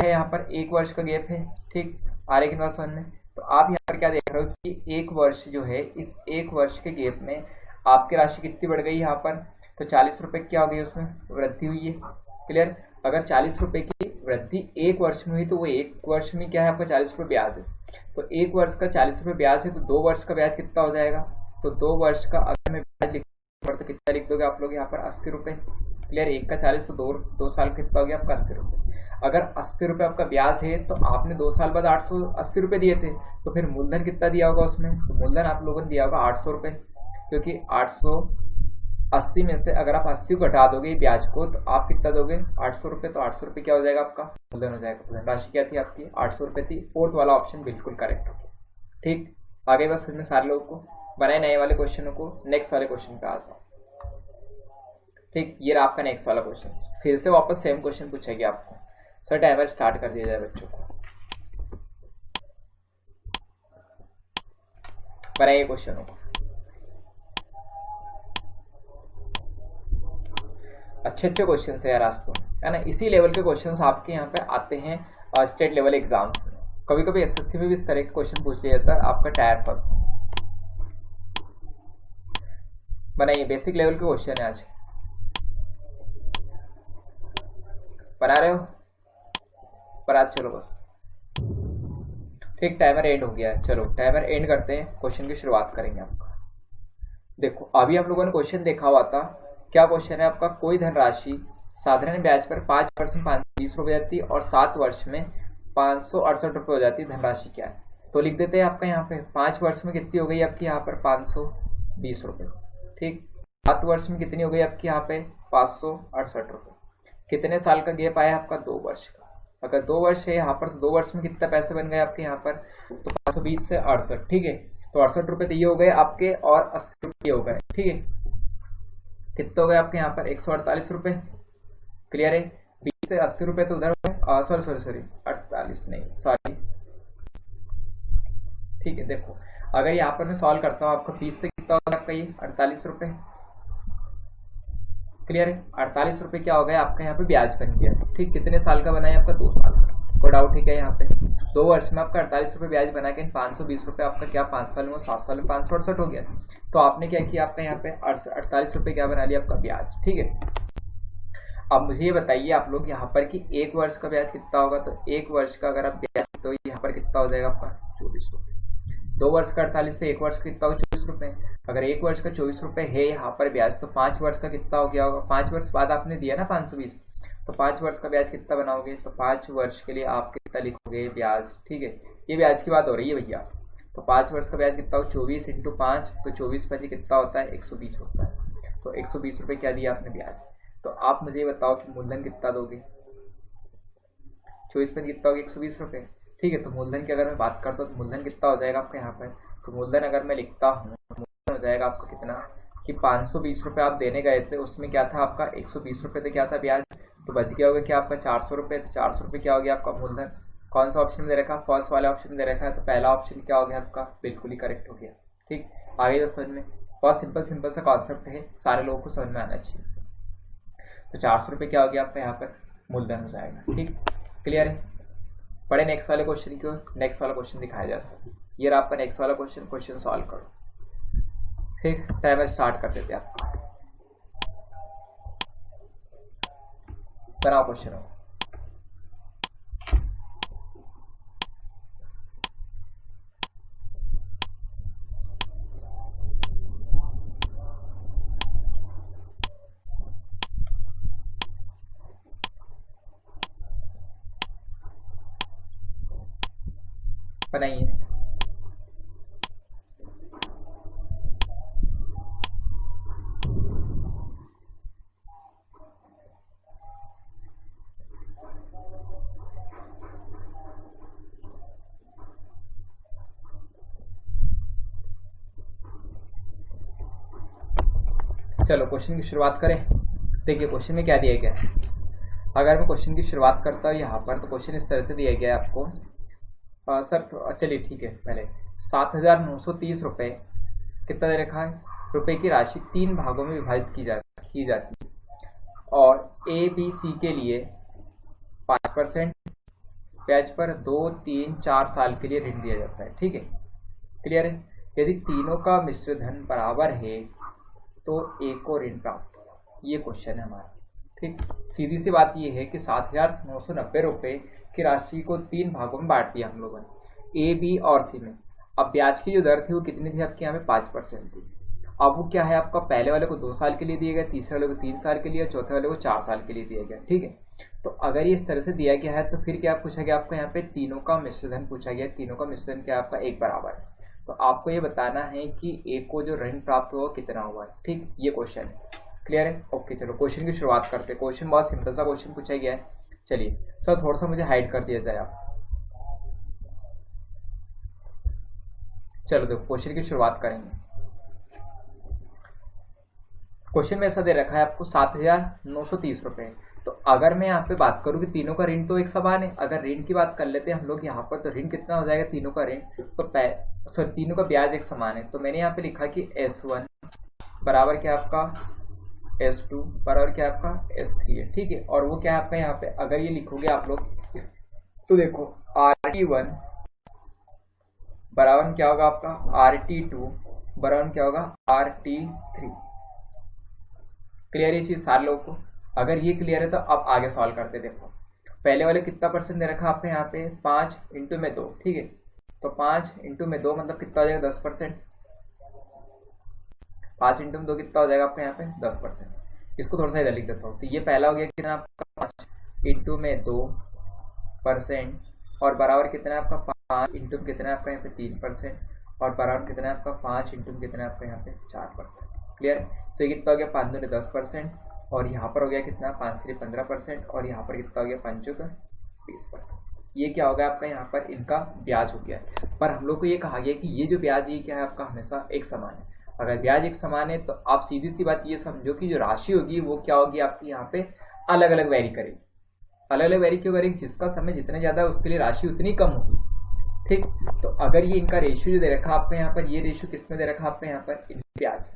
है, यहाँ पर 1 वर्ष का गैप है, ठीक। आगे की बात समझ में। तो आप यहाँ पर क्या देख रहे हो कि 1 वर्ष जो है, इस 1 वर्ष के गैप में आपकी राशि कितनी बढ़ गई यहाँ पर, तो 40 रुपए क्या हो गई, उसमें वृद्धि हुई है। क्लियर। अगर 40 रुपए की वृद्धि 1 वर्ष में हुई तो वो 1 वर्ष में क्या है आपका 40 रुपये ब्याज है। तो 1 वर्ष का 40 रुपये ब्याज है, तो 2 वर्ष का ब्याज कितना हो जाएगा, तो 2 वर्ष का अगर मैं ब्याज लिख तो कितना लिख दोगे आप लोग यहाँ पर 80 रुपये। क्लियर। 1 का 40 तो 2 साल कितना हो गया आपका 80 रुपये। अगर 80 रुपये आपका ब्याज है तो आपने 2 साल बाद 880 रुपये दिए थे, तो फिर मूलधन कितना दिया होगा उसमें, तो मूलधन आप लोगों ने दिया होगा 800 रुपये, क्योंकि 880 में से अगर आप 80 को घटा दोगे ब्याज को तो आप कितना दोगे 800 रुपये। तो 800 रुपये क्या हो जाएगा आपका मूलधन हो जाएगा। मूलधन राशि क्या थी आपकी 800 रुपये थी। फोर्थ वाला ऑप्शन बिल्कुल करेक्ट हो गया। ठीक। आगे बस में सारे लोगों को बनाए नए वाले क्वेश्चनों को, नेक्स्ट वाले क्वेश्चन पे आ जाओ। ठीक। ये रहा आपका नेक्स्ट वाला क्वेश्चन। फिर से वापस सेम क्वेश्चन पूछेगी आपको। सर टाइमर स्टार्ट कर दिया जाए बच्चों को। बनाइए क्वेश्चनों को। अच्छे क्वेश्चन है यार आज तो, है ना। इसी लेवल के क्वेश्चंस आपके यहाँ पे आते हैं स्टेट लेवल एग्जाम में। कभी कभी एसएससी में भी इस तरह के क्वेश्चन पूछ लिया जाता है आपका टायर फर्स्ट। बनाइए, बेसिक लेवल के क्वेश्चन है आज। बना रहे हो पर आज चलो बस। ठीक। टाइमर एंड हो गया है। चलो टाइमर एंड करते हैं, क्वेश्चन की शुरुआत करेंगे आपका। देखो अभी आप लोगों ने क्वेश्चन देखा हुआ था। क्या क्वेश्चन है आपका, कोई धनराशि साधारण ब्याज पर 5 वर्ष में 520 रुपये जाती है और 7 वर्ष में 568 रुपये हो जाती है, धनराशि क्या है। तो लिख देते हैं आपका यहाँ पे 5 वर्ष में कितनी हो गई आपकी यहाँ पर 520 रुपये। ठीक। 7 वर्ष में कितनी हो गई आपकी यहाँ पे 568 रुपये। कितने साल का गैप आया आपका 2 वर्ष का। अगर 2 वर्ष है यहाँ पर तो 2 वर्ष में कितना पैसे बन गए आपके यहाँ पर, तो 520 से 68। ठीक है। तो 68 रुपये तो ये हो गए आपके और 80 रुपये हो गए। ठीक है। कितने हो गए आपके यहाँ पर 148 रुपये। क्लियर है। 20 से 80 रुपये तो उधर हो गए, सॉरी 48 नहीं सॉरी। ठीक है। देखो अगर यहाँ पर मैं सॉल्व करता हूँ आपको 20 से कितना होगा आपका ये 48 रुपये। क्लियर है। 48 रुपये क्या हो गया आपका यहाँ पे ब्याज बन गया। ठीक। कितने साल का बना है आपका 2 साल का। कोई डाउट है क्या यहाँ पे। 2 वर्ष में आपका 48 रुपये ब्याज बना के 520 रुपये आपका क्या 5 साल में 7 साल में 568 हो गया। तो आपने क्या किया आपका यहाँ पे 48 रुपये क्या बना लिया आपका ब्याज। ठीक है। अब मुझे ये बताइए आप लोग यहाँ पर कि 1 वर्ष का ब्याज कितना होगा। तो 1 वर्ष का अगर आप ब्याज तो यहाँ पर कितना हो जाएगा आपका 24 रुपये। 2 वर्ष का 48 से 1 वर्ष का कितना होगा 24 रुपये। अगर 1 वर्ष का 24 रुपये है यहाँ पर ब्याज, तो 5 वर्ष का कितना हो गया होगा। 5 वर्ष बाद आपने दिया ना 520, तो 5 वर्ष का ब्याज कितना बनाओगे, तो 5 वर्ष के लिए आप कितना लिखोगे ब्याज। ठीक है। ये ब्याज की बात हो रही है भैया। तो 5 वर्ष का ब्याज कितना हो 24 × 5, तो 24 पर कितना होता है 120 होता है। तो 120 रुपये क्या दिया आपने ब्याज। तो आप मुझे बताओ कि मूलधन कितना दोगे। 24 पर कितना होगा 120 रुपये। ठीक है। तो मूलधन की अगर मैं बात करता हूँ तो मूलधन कितना हो जाएगा आपके यहाँ पर, तो मूलधन अगर मैं लिखता हूँ मूलधन हो जाएगा आपका कितना कि 520 रुपये आप देने गए थे, उसमें क्या था आपका 120 रुपये थे क्या था ब्याज, तो बच गया होगा क्या आपका 400 रुपये। तो 400 रुपये क्या हो गया आपका मूलधन। कौन सा ऑप्शन दे रखा है, फर्स्ट वाला ऑप्शन दे रखा है। तो पहला ऑप्शन क्या हो गया आपका बिल्कुल ही करेक्ट हो गया। ठीक। आगे तो समझ में बहुत सिंपल सा कॉन्सेप्ट है, सारे लोगों को समझ में आना चाहिए। तो 400 रुपये क्या हो गया आपका यहाँ पर मूलधन हो जाएगा। ठीक। क्लियर है। पढ़े नेक्स्ट वाले क्वेश्चन की ओर। नेक्स्ट वाला क्वेश्चन दिखाया जा सकता है। ये रहा आपका नेक्स्ट वाला क्वेश्चन सॉल्व करो। ठीक। टाइमर स्टार्ट कर देते हैं आपका। बनाओ क्वेश्चन हो। बनाइए। चलो क्वेश्चन की शुरुआत करें। देखिए क्वेश्चन में क्या दिया गया है। अगर मैं क्वेश्चन की शुरुआत करता हूँ यहाँ पर, तो क्वेश्चन इस तरह से दिया गया है आपको। सर चलिए ठीक है, पहले 7,930 रुपये कितना दे रखा है रुपए की राशि 3 भागों में विभाजित की जाती है और ए बी सी के लिए 5% ब्याज पर 2, 3, 4 साल के लिए ऋण दिया जाता है। ठीक है, क्लियर है। यदि तीनों का मिश्र धन बराबर है तो ए को ऋण प्राप्त होगा। ये क्वेश्चन है हमारा। ठीक, सीधी सी बात ये है कि 7,990 रुपये की राशि को 3 भागों में बांट दिया हम लोगों ने, ए बी और सी में। अब ब्याज की जो दर थी वो कितनी थी आपके यहाँ पे? 5% थी। अब वो क्या है आपका, पहले वाले को 2 साल के लिए दिया गया, तीसरे वाले को 3 साल के लिए, चौथे वाले को 4 साल के लिए दिया गया। ठीक है, तो अगर ये इस तरह से दिया गया है तो फिर क्या पूछा गया आपको यहाँ पे? तीनों का मिश्रधन पूछा गया। तीनों का मिश्रधन क्या आपका? एक बराबर है। तो आपको ये बताना है कि ए को जो ऋण प्राप्त हुआ कितना हुआ है। ठीक, ये क्वेश्चन है। क्लियर है? ओके, चलो क्वेश्चन की शुरुआत करते हैं। क्वेश्चन बहुत सिंपल सा क्वेश्चन पूछा गया है। चलिए सर थोड़ा सा मुझे हाइड कर दिया जाए आप। चलो देखो क्वेश्चन की शुरुआत करेंगे। क्वेश्चन में ऐसा दे रखा है आपको 7,930 रुपये। तो अगर मैं यहाँ पे बात करूँ कि तीनों का ऋण तो एक समान है, अगर ऋण की बात कर लेते हैं हम लोग यहाँ पर, तो ऋण कितना हो जाएगा? तीनों का ऋण तो तीनों का ब्याज एक समान है। तो मैंने यहाँ पे लिखा कि S1 बराबर क्या आपका? S2 बराबर क्या आपका? S3 है। ठीक है, और वो क्या है आपका यहाँ पे? अगर ये लिखोगे आप लोग तो देखो RT1 बराबर क्या होगा आपका? RT2 बराबर क्या होगा? RT3। क्लियर ये चीज सारे लोगों को? अगर ये क्लियर है तो अब आगे सॉल्व करते। देखो पहले वाले कितना परसेंट दे रखा आपने यहाँ पे? 5 इंटू में 2। ठीक है, तो 5 इंटू में 2 मतलब कितना हो जाएगा? 10%। 5 इंटू में 2 कितना हो जाएगा आपका यहाँ पे? 10%। इसको थोड़ा सा इधर लिख देता हूँ। तो ये पहला हो गया कितना आपका? 5 इंटू में 2% और बराबर कितना है आपका? 5 इंटू में कितना है आपका यहाँ पे? 3% और बराबर कितना है आपका? 5 इंटू में कितना है आपका यहाँ पे? 4%। क्लियर? तो ये कितना हो गया? 5 दूनी 10% और यहाँ पर हो गया कितना? 5 3 15% और यहाँ पर कितना हो गया? 5 चौका 20%। ये क्या होगा आपका? यहाँ पर इनका ब्याज हो गया। पर हम लोग को ये कहा गया कि ये जो ब्याज ये क्या है आपका? हमेशा एक समान है। अगर ब्याज एक समान है तो आप सीधी सी बात ये समझो कि जो राशि होगी वो क्या होगी आपकी यहाँ पे? अलग अलग वेरी करेगी। अलग अलग वेरी क्यों करेगी? जिसका समय जितना ज्यादा है उसके लिए राशि उतनी कम होगी। ठीक, तो अगर ये इनका रेशियो जो दे रखा आपको यहाँ पर, ये रेशियो किसमें दे रखा आपको यहाँ पर? ब्याज।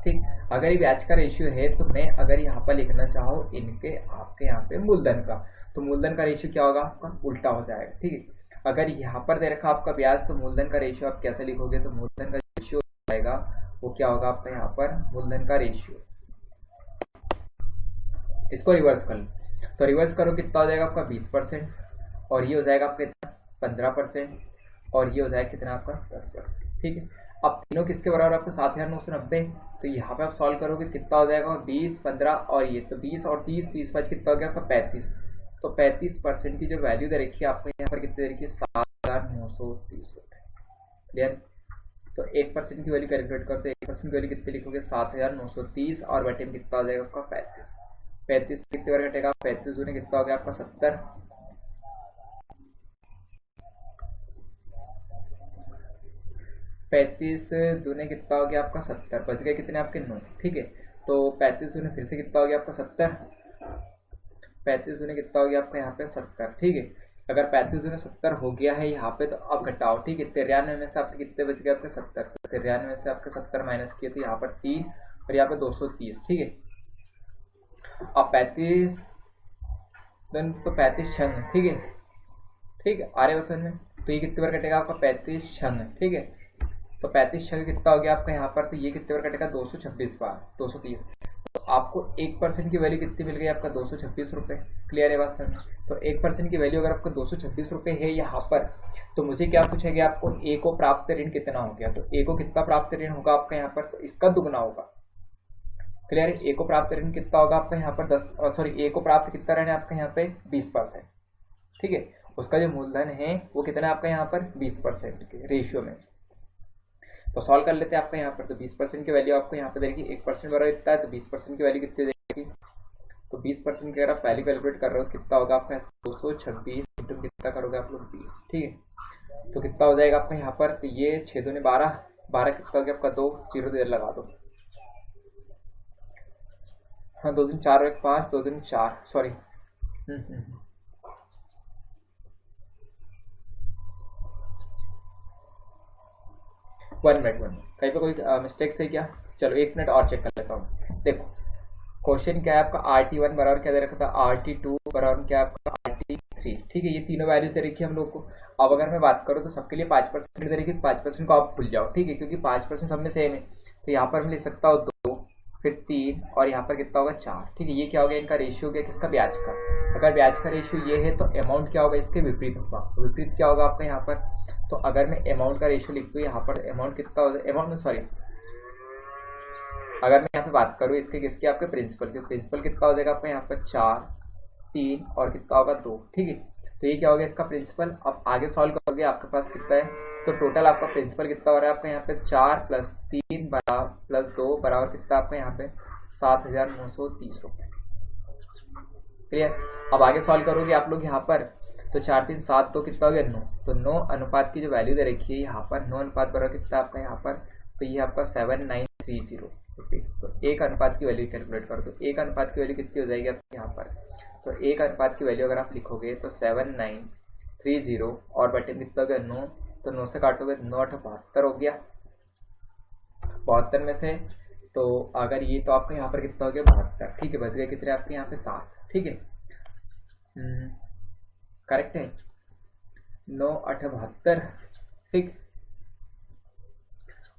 ठीक, अगर ये ब्याज का रेशियो है तो मैं अगर यहाँ पर लिखना चाहूँ इनके आपके यहाँ पे मूलधन का, तो मूलधन का रेशियो क्या होगा आपका? उल्टा हो जाएगा। ठीक है, अगर यहाँ पर दे रखा आपका ब्याज तो मूलधन का रेशियो आप कैसे लिखोगे? तो मूलधन का रेशियो हो जाएगा वो क्या होगा आपका यहाँ पर? मूलधन का रेशियो। इसको रिवर्स कर लो, तो रिवर्स करो कितना हो जाएगा आपका? 20% और ये हो जाएगा आपका 15% और ये हो जाएगा कितना आपका? 10%। ठीक है, अब तीनों किसके बराबर आपको? 7,990। तो यहाँ पे आप सॉल्व करोगे कितना हो जाएगा? 20 15 और ये तो 20 और 30 30 5 कितना हो गया आपका? 35। तो 35% की जो वैल्यू दे रखी है आपको यहाँ पर कितनी दे रखी है? 7,930 रुपये। क्लियर? तो 1% की वैल्यू कैलकुलेट करते हैं। 1% की वैल्यू कितनी लिखोगे? 7,930 और बटे में कितना हो जाएगा आपका? 35। 35 कितने बार घटेगा? 35 दूनी कितना हो गया आपका? 70। 35 दूने कितना हो गया आपका? 70। बच गए कितने आपके? 9। ठीक है, तो 35 दूने फिर से कितना हो गया आपका? 70। 35 दूने कितना हो गया आपका यहाँ पे? 70। ठीक है, अगर 35 दूने 70 हो गया है यहाँ पे तो अब घटाओ। ठीक है, 93 में से आपके कितने बच गए आपके? 70। 93 में से आपके 70 माइनस किए तो यहाँ पर 3 और यहाँ पे 230। ठीक है, अब 35 तो 35 छंग। ठीक है, ठीक है आर्य वसन में तो ये कितने बार कटेगा आपका? 35 छंग। ठीक है, तो 35 छंग कितना हो गया आपका यहाँ पर? तो ये कितने बार कटेगा? 226 बार, 230। तो आपको 1% की वैल्यू कितनी मिल गई आपका? 226 रुपये। क्लियर है बात सर? तो 1% की वैल्यू अगर आपको 226 रुपये है यहाँ पर, तो मुझे क्या पूछा गया आपको? ए को प्राप्त ऋण कितना हो गया? तो ए को कितना प्राप्त ऋण होगा आपका यहाँ पर? तो इसका दुगना होगा। क्लियर है? ए को प्राप्त ऋण कितना होगा आपका यहाँ पर? ए को प्राप्त कितना ऋण है आपका यहाँ पे? 20%। ठीक है, उसका जो मूलधन है वो कितना है आपका यहाँ पर? 20% के रेशियो में। तो सॉल्व कर लेते हैं आपका यहाँ पर। तो 20% की वैल्यू आपको यहाँ पे देगी 1% बराबर इतना है, तो 20% की वैल्यू कितनी देगी? तो 20% की अगर आप वैल्यू कैलकुलेट कर रहे हो कितना होगा आपका? 226 इंटू कितना करोगे आप लोग? 20। ठीक है, तो कितना हो जाएगा आपका यहाँ पर? तो ये 6 दूनी 12, 12 कितना हो गया आपका? 2 जीरो देर लगा दो। हाँ 2 दिन 4 और 1 5, 2 दिन 4, सॉरी 1 मिनट कहीं पे कोई मिस्टेक्स है क्या? चलो 1 मिनट और चेक कर लेता हूँ। देखो क्वेश्चन क्या है आपका, RT1 बराबर क्या दे रखा था, RT2 बराबर क्या आपका RT3, ठीक है। ये तीनों वैल्यूज दे रखी है हम लोग को। अब अगर मैं बात करूँ तो सबके लिए 5% दे रखी, 5% को आप भूल जाओ, ठीक है, क्योंकि 5% सब में सेम है। तो यहाँ पर मैं लिख सकता हूँ 2, फिर 3 और यहाँ पर कितना होगा 4, ठीक है। ये क्या हो गया, इनका रेशियो हो गया किसका, ब्याज का। अगर ब्याज का रेशियो ये है तो अमाउंट क्या होगा, इसके विपरीत होगा। विपरीत क्या होगा आपका यहाँ पर, तो अगर मैं अमाउंट का रेशियो लिख दूँ यहाँ पर, अमाउंट कितना होगा, अमाउंट सॉरी, अगर मैं यहाँ पे बात करूँ इसके किसके, आपके प्रिंसिपल के, प्रिंसिपल कितना हो जाएगा आपका यहाँ पर 4, 3 और कितना होगा 2, ठीक है। तो ये क्या हो गया इसका प्रिंसिपल। अब आगे सॉल्व करोगे आपके पास कितना है, तो टोटल आपका प्रिंसिपल कितना हो रहा है आपका यहाँ पे 4 + 3 + 2 बराबर कितना आपका यहाँ पे 7,930 रुपये। क्लियर। अब आगे सॉल्व करोगे आप लोग यहाँ पर, तो 4 3 7 तो कितना हो गया 9, तो 9 अनुपात की जो वैल्यू दे रखी है यहाँ पर 9 अनुपात बराबर कितना आपका यहाँ पर, तो ये आपका 7930 रुपीज़। तो 1 अनुपात की वैल्यू कैलकुलेट कर दो, 1 अनुपात की वैल्यू कितनी हो जाएगी आपके यहाँ पर, तो 1 अनुपात की वैल्यू अगर आप लिखोगे तो 7930 और बटे कितना हो गया 9, तो 9 से काटोगे 9 8 72 हो गया। 72 में से तो अगर ये तो आपका यहाँ पर कितना हो गया 72, ठीक है। बच गए कितने आपके यहाँ पे 7, ठीक है, करेक्ट है, 9 8 72, ठीक।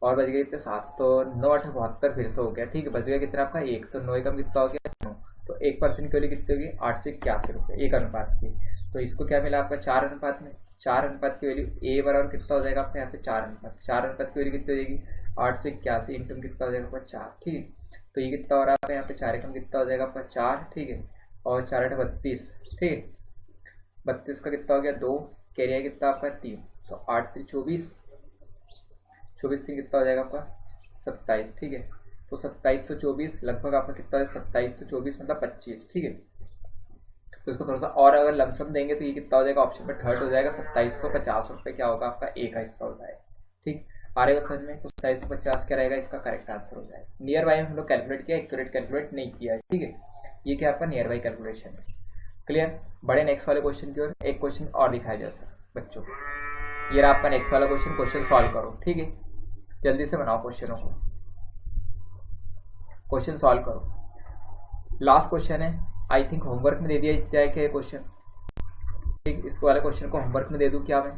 और बच गए कितने 7, तो 9 8 72 फिर से हो गया, ठीक है। बच गया कितना आपका 1, तो 9 एकम कितना हो गया 9, तो 1% के लिए कितनी होगी 881 रुपये 1 अनुपात की। तो इसको क्या मिला आपका 4 अनुपात में, 4 अनुपात की वैल्यू ए बराबर कितना हो जाएगा आपका यहाँ पे 4 अनुपात, 4 अनुपात की वैल्यू कितनी हो जाएगी 881 इंटू कितना हो जाएगा आपका 4, ठीक है। तो ये कितना हो रहा है आपका यहाँ पे 4 एकम कितना हो जाएगा आपका 4, ठीक है, और 4 8 32, ठीक है। 32 का कितना हो गया 2, कैरियर कितना आपका 3, तो 8 3 24, 24 3 कितना हो जाएगा आपका 27, ठीक है। तो 27 तो 24 लगभग आपका कितना है 27 तो 24 मतलब 25, ठीक है। तो इसको थोड़ा सा और अगर लमसम देंगे तो ये कितना हो जाएगा, ऑप्शन में थर्ड हो जाएगा 2750 रुपये क्या होगा आपका ए का हिस्सा हो जाएगा, ठीक। आ रहे समझ में, तो 2750 क्या रहेगा इसका करेक्ट आंसर हो जाएगा। नियर बाई हम लोग कैलकुलेट किया, एक्यूरेट कैलकुलेट नहीं किया है, ठीक है। ये क्या आपका नियर बाई कैलकुलेशन है। क्लियर। बड़े नेक्स्ट वाले क्वेश्चन की ओर एक क्वेश्चन और दिखाया जाए सर बच्चों को। ये रहा आपका नेक्स्ट वाला क्वेश्चन, क्वेश्चन सॉल्व करो, ठीक है। जल्दी से बनाओ क्वेश्चनों को, क्वेश्चन सॉल्व करो। लास्ट क्वेश्चन है, आई थिंक होमवर्क में दे दिया जाए क्या क्वेश्चन, ठीक। इसको वाले क्वेश्चन को होमवर्क में दे दूं क्या मैं,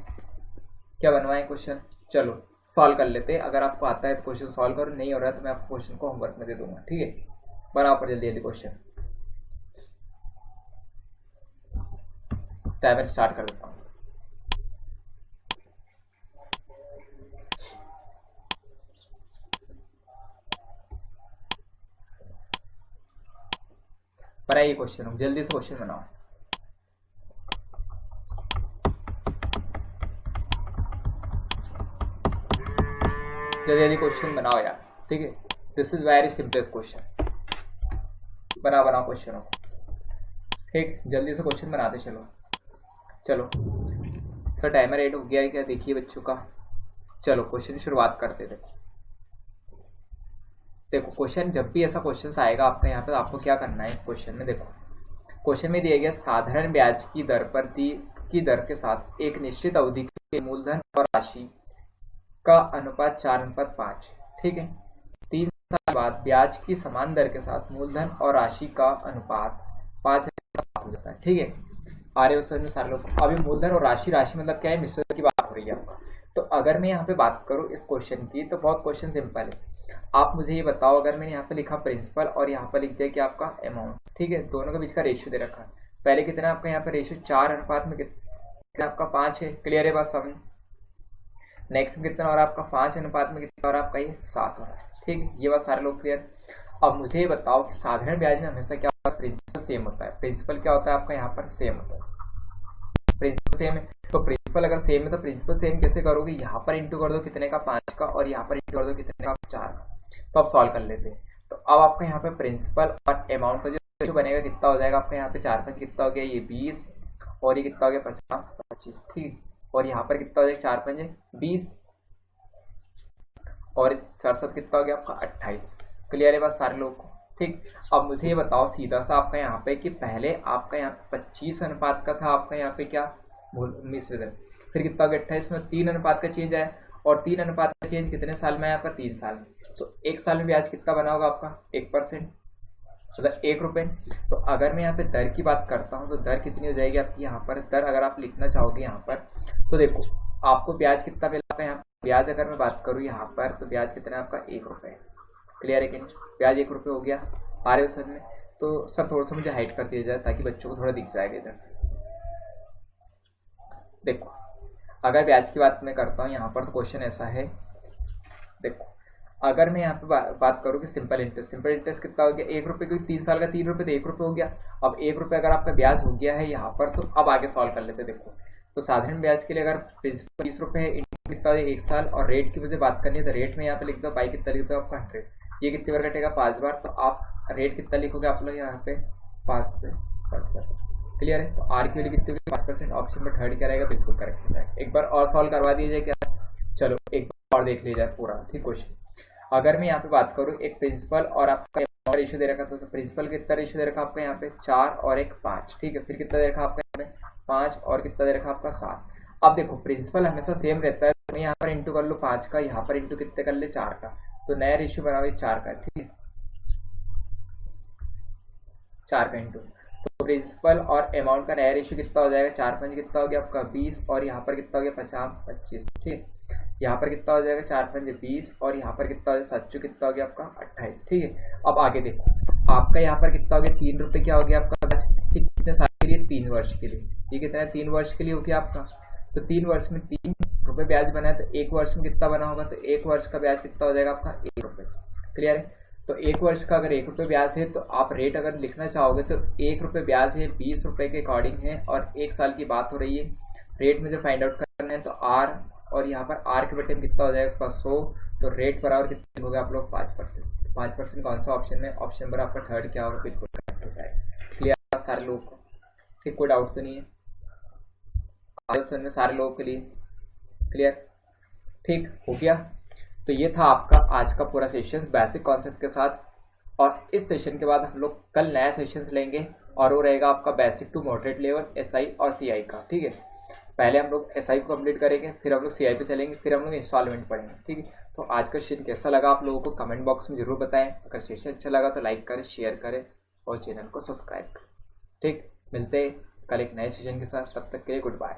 क्या बनवाएं क्वेश्चन, चलो सॉल्व कर लेते हैं। अगर आपको आता है तो क्वेश्चन सॉल्व करो, नहीं हो रहा है तो मैं आपको क्वेश्चन को होमवर्क में दे दूंगा, ठीक है। बनाओ पर जल्दी जल्दी क्वेश्चन, टाइमर स्टार्ट कर देता हूँ। बनाइए क्वेश्चन, जल्दी से क्वेश्चन बनाओ। जल्दी जल्दी क्वेश्चन बनाओ यार, ठीक है। This is very simplest question, बनाओ क्वेश्चनों को, ठीक। जल्दी से क्वेश्चन बनाते चलो। चलो सर टाइमर एड हो गया है क्या, देखिए बच्चों का। चलो क्वेश्चन की शुरुआत करते थे। देखो क्वेश्चन जब भी ऐसा क्वेश्चन आएगा आपका यहाँ पे, तो आपको क्या करना है इस क्वेश्चन में, देखो क्वेश्चन में दिया गया साधारण ब्याज की दर पर की दर के साथ एक निश्चित अवधि के मूलधन और राशि का अनुपात 4:5, ठीक है। 3 साल बाद ब्याज की समान दर के साथ मूलधन और राशि का अनुपात 5 हो जाता है, ठीक है। आ रहे हो समझ में सारे लोग। अभी मूलधन और राशि मतलब क्या है, मिश्रण की बात हो रही है आपका। तो अगर मैं यहाँ पे बात करूँ इस क्वेश्चन की, तो बहुत क्वेश्चन सिंपल है। आप मुझे ये बताओ, अगर मैंने यहाँ पे लिखा प्रिंसिपल और यहाँ पर लिख दिया कि आपका अमाउंट, ठीक है, दोनों के बीच का रेशियो दे रखा है। पहले कितना आपका यहाँ पे रेशियो 4 अनुपात में कितना आपका 5 है, क्लियर है बात समझ। नेक्स्ट में कितना और आपका 5 अनुपात में कितना और आपका ये 7 हो रहा है, ठीक है। ये बात सारे लोग क्लियर। अब मुझे ये बताओ कि साधारण ब्याज में हमेशा क्या होता है, प्रिंसिपल सेम होता है। प्रिंसिपल क्या होता है आपका यहाँ पर सेम होता है, प्रिंसिपल सेम है। तो प्रिंसिपल अगर सेम है तो प्रिंसिपल सेम कैसे करोगे, यहाँ पर इंटू कर दो कितने का 5 का, और यहाँ पर इंटू कर दो कितने का 4 का। तो आप सॉल्व कर लेते हैं। तो अब आपका यहाँ पे प्रिंसिपल और अमाउंट का जो बनेगा कितना हो जाएगा आपका यहाँ पे 4 5 कितना हो गया ये 20, और ये कितना हो गया 50 25, ठीक। और यहाँ पर कितना हो जाएगा 4 5 20, और इस 4 7 कितना हो गया आपका 28। क्लियर है बात सारे लोग को, ठीक। अब मुझे ये बताओ सीधा सा आपका यहाँ पे कि पहले आपका यहाँ पे 25 अनुपात का था आपका यहाँ पे क्या मिश्रित है, फिर कितना हो गया 28 में 3 अनुपात का चेंज आया, और 3 अनुपात का चेंज कितने साल में है आपका? 3 साल में। तो 1 साल में ब्याज कितना बना होगा आपका? 1%, मतलब 1 रुपये। तो अगर मैं यहाँ पे दर की बात करता हूँ तो दर कितनी हो जाएगी आपकी? यहाँ पर दर अगर आप लिखना चाहोगे यहाँ पर, तो देखो आपको ब्याज कितना मिला आपका यहाँ? ब्याज अगर मैं बात करूँ यहाँ पर तो ब्याज कितना है आपका? 1 रुपये। क्लियर है कि नहीं? ब्याज 1 रुपये हो गया। आ रहे हो सर में? तो सर थोड़ा सा मुझे हाइड कर दिया जाए ताकि बच्चों को थोड़ा दिख जाएगा इधर से। देखो अगर ब्याज की बात मैं करता हूँ यहाँ पर तो क्वेश्चन ऐसा है, देखो अगर मैं यहाँ पे बात करूँ कि सिंपल इंटरेस्ट कितना हो गया? 1 रुपये, क्योंकि 3 साल का 3 रुपये तो 1 रुपये हो गया। अब 1 रुपये अगर आपका ब्याज हो गया है यहाँ पर, तो अब आगे सॉल्व कर लेते हैं। देखो तो साधारण ब्याज के लिए अगर प्रिंसिपल 20 रुपये है, इंटू कितना हो गया? 1 साल, और रेट की मुझे बात करनी है तो रेट में यहाँ पे लिख दो बाई कितना लिख दो आपका 100। ये कितनी बार कटेगा? 5 बार। तो आप रेट कितना लिखोगे आप लोग यहाँ पे? 5 से 5%। क्लियर है? तो आर की वैल्यू कितनी होगी? 5%। ऑप्शन में थर्ड क्या रहेगा? बिल्कुल करेक्ट हो जाएगा। एक बार और सॉल्व करवा दिया जाए क्या? चलो एक बार और देख लिया जाए पूरा, ठीक क्वेश्चन। अगर मैं यहाँ पे बात करूँ एक प्रिंसिपल और आपका रेशियो दे रखा था, तो प्रिंसिपल कितना रेशियो दे रखा आपका यहाँ पे? 4 और 1 5, ठीक है। फिर कितना दे रखा आपका यहाँ पे? 5 और कितना दे रखा आपका? 7। अब देखो प्रिंसिपल हमेशा सेम रहता है, तो मैं यहाँ पर इंटू कर लो 5 का, यहाँ पर इंटू कितने कर ले? 4 का। तो नया रेशियो बना हुआ 4 का, ठीक है, 4 का इंटू। तो प्रिंसिपल और अमाउंट का नया रेशियो कितना हो जाएगा? 4 5 कितना हो गया आपका? 20, और यहाँ पर कितना हो गया? 50 25, ठीक है। यहाँ पर कितना हो जाएगा? 4 5 20, और यहाँ पर कितना हो जाएगा? 7 कितना हो गया आपका? 28, ठीक है। अब आगे देखो आपका यहाँ पर कितना हो गया? 3 रुपये क्या हो गया आपका ब्याज? ठीक, कितने साल के लिए? 3 वर्ष के लिए। ये कितना है? 3 वर्ष के लिए हो गया आपका। तो 3 वर्ष में 3 रुपये ब्याज बना है, तो 1 वर्ष में कितना बना होगा? तो 1 वर्ष का ब्याज कितना हो जाएगा आपका? 1 रुपये। क्लियर है? तो 1 वर्ष का अगर 1 रुपये ब्याज है, तो आप रेट अगर लिखना चाहोगे तो 1 रुपये ब्याज है 20 रुपये के अकॉर्डिंग है, और 1 साल की बात हो रही है। रेट मुझे फाइंड आउट करना है, तो आर, और यहाँ पर आर के बटे में कितना हो जाएगा? 100। तो रेट बराबर कितने हो गया आप लोग? 5%। 5% कौन सा ऑप्शन में? ऑप्शन नंबर आपका थर्ड क्या होगा? बिल्कुल करेक्ट हो जाएगा। क्लियर सारे लोगों को? ठीक, कोई डाउट तो नहीं है क्वेश्चन में सारे लोगों के लिए? क्लियर, ठीक हो गया। तो ये था आपका आज का पूरा सेशन बेसिक कॉन्सेप्ट के साथ, और इस सेशन के बाद हम लोग कल नया सेशन लेंगे, और वो रहेगा आपका basic to moderate level SI और सीआई का, ठीक है। पहले हम लोग एसआई को कंप्लीट करेंगे, फिर हम लोग सीआई पे चलेंगे, फिर हम लोग इंस्टॉलमेंट पढ़ेंगे, ठीक है। तो आज का सेशन कैसा लगा आप लोगों को कमेंट बॉक्स में जरूर बताएं। अगर सेशन अच्छा लगा तो लाइक करें, शेयर करें और चैनल को सब्सक्राइब करें। ठीक, मिलते हैं कल एक नए सेशन के साथ, तब तक के लिए गुड बाय।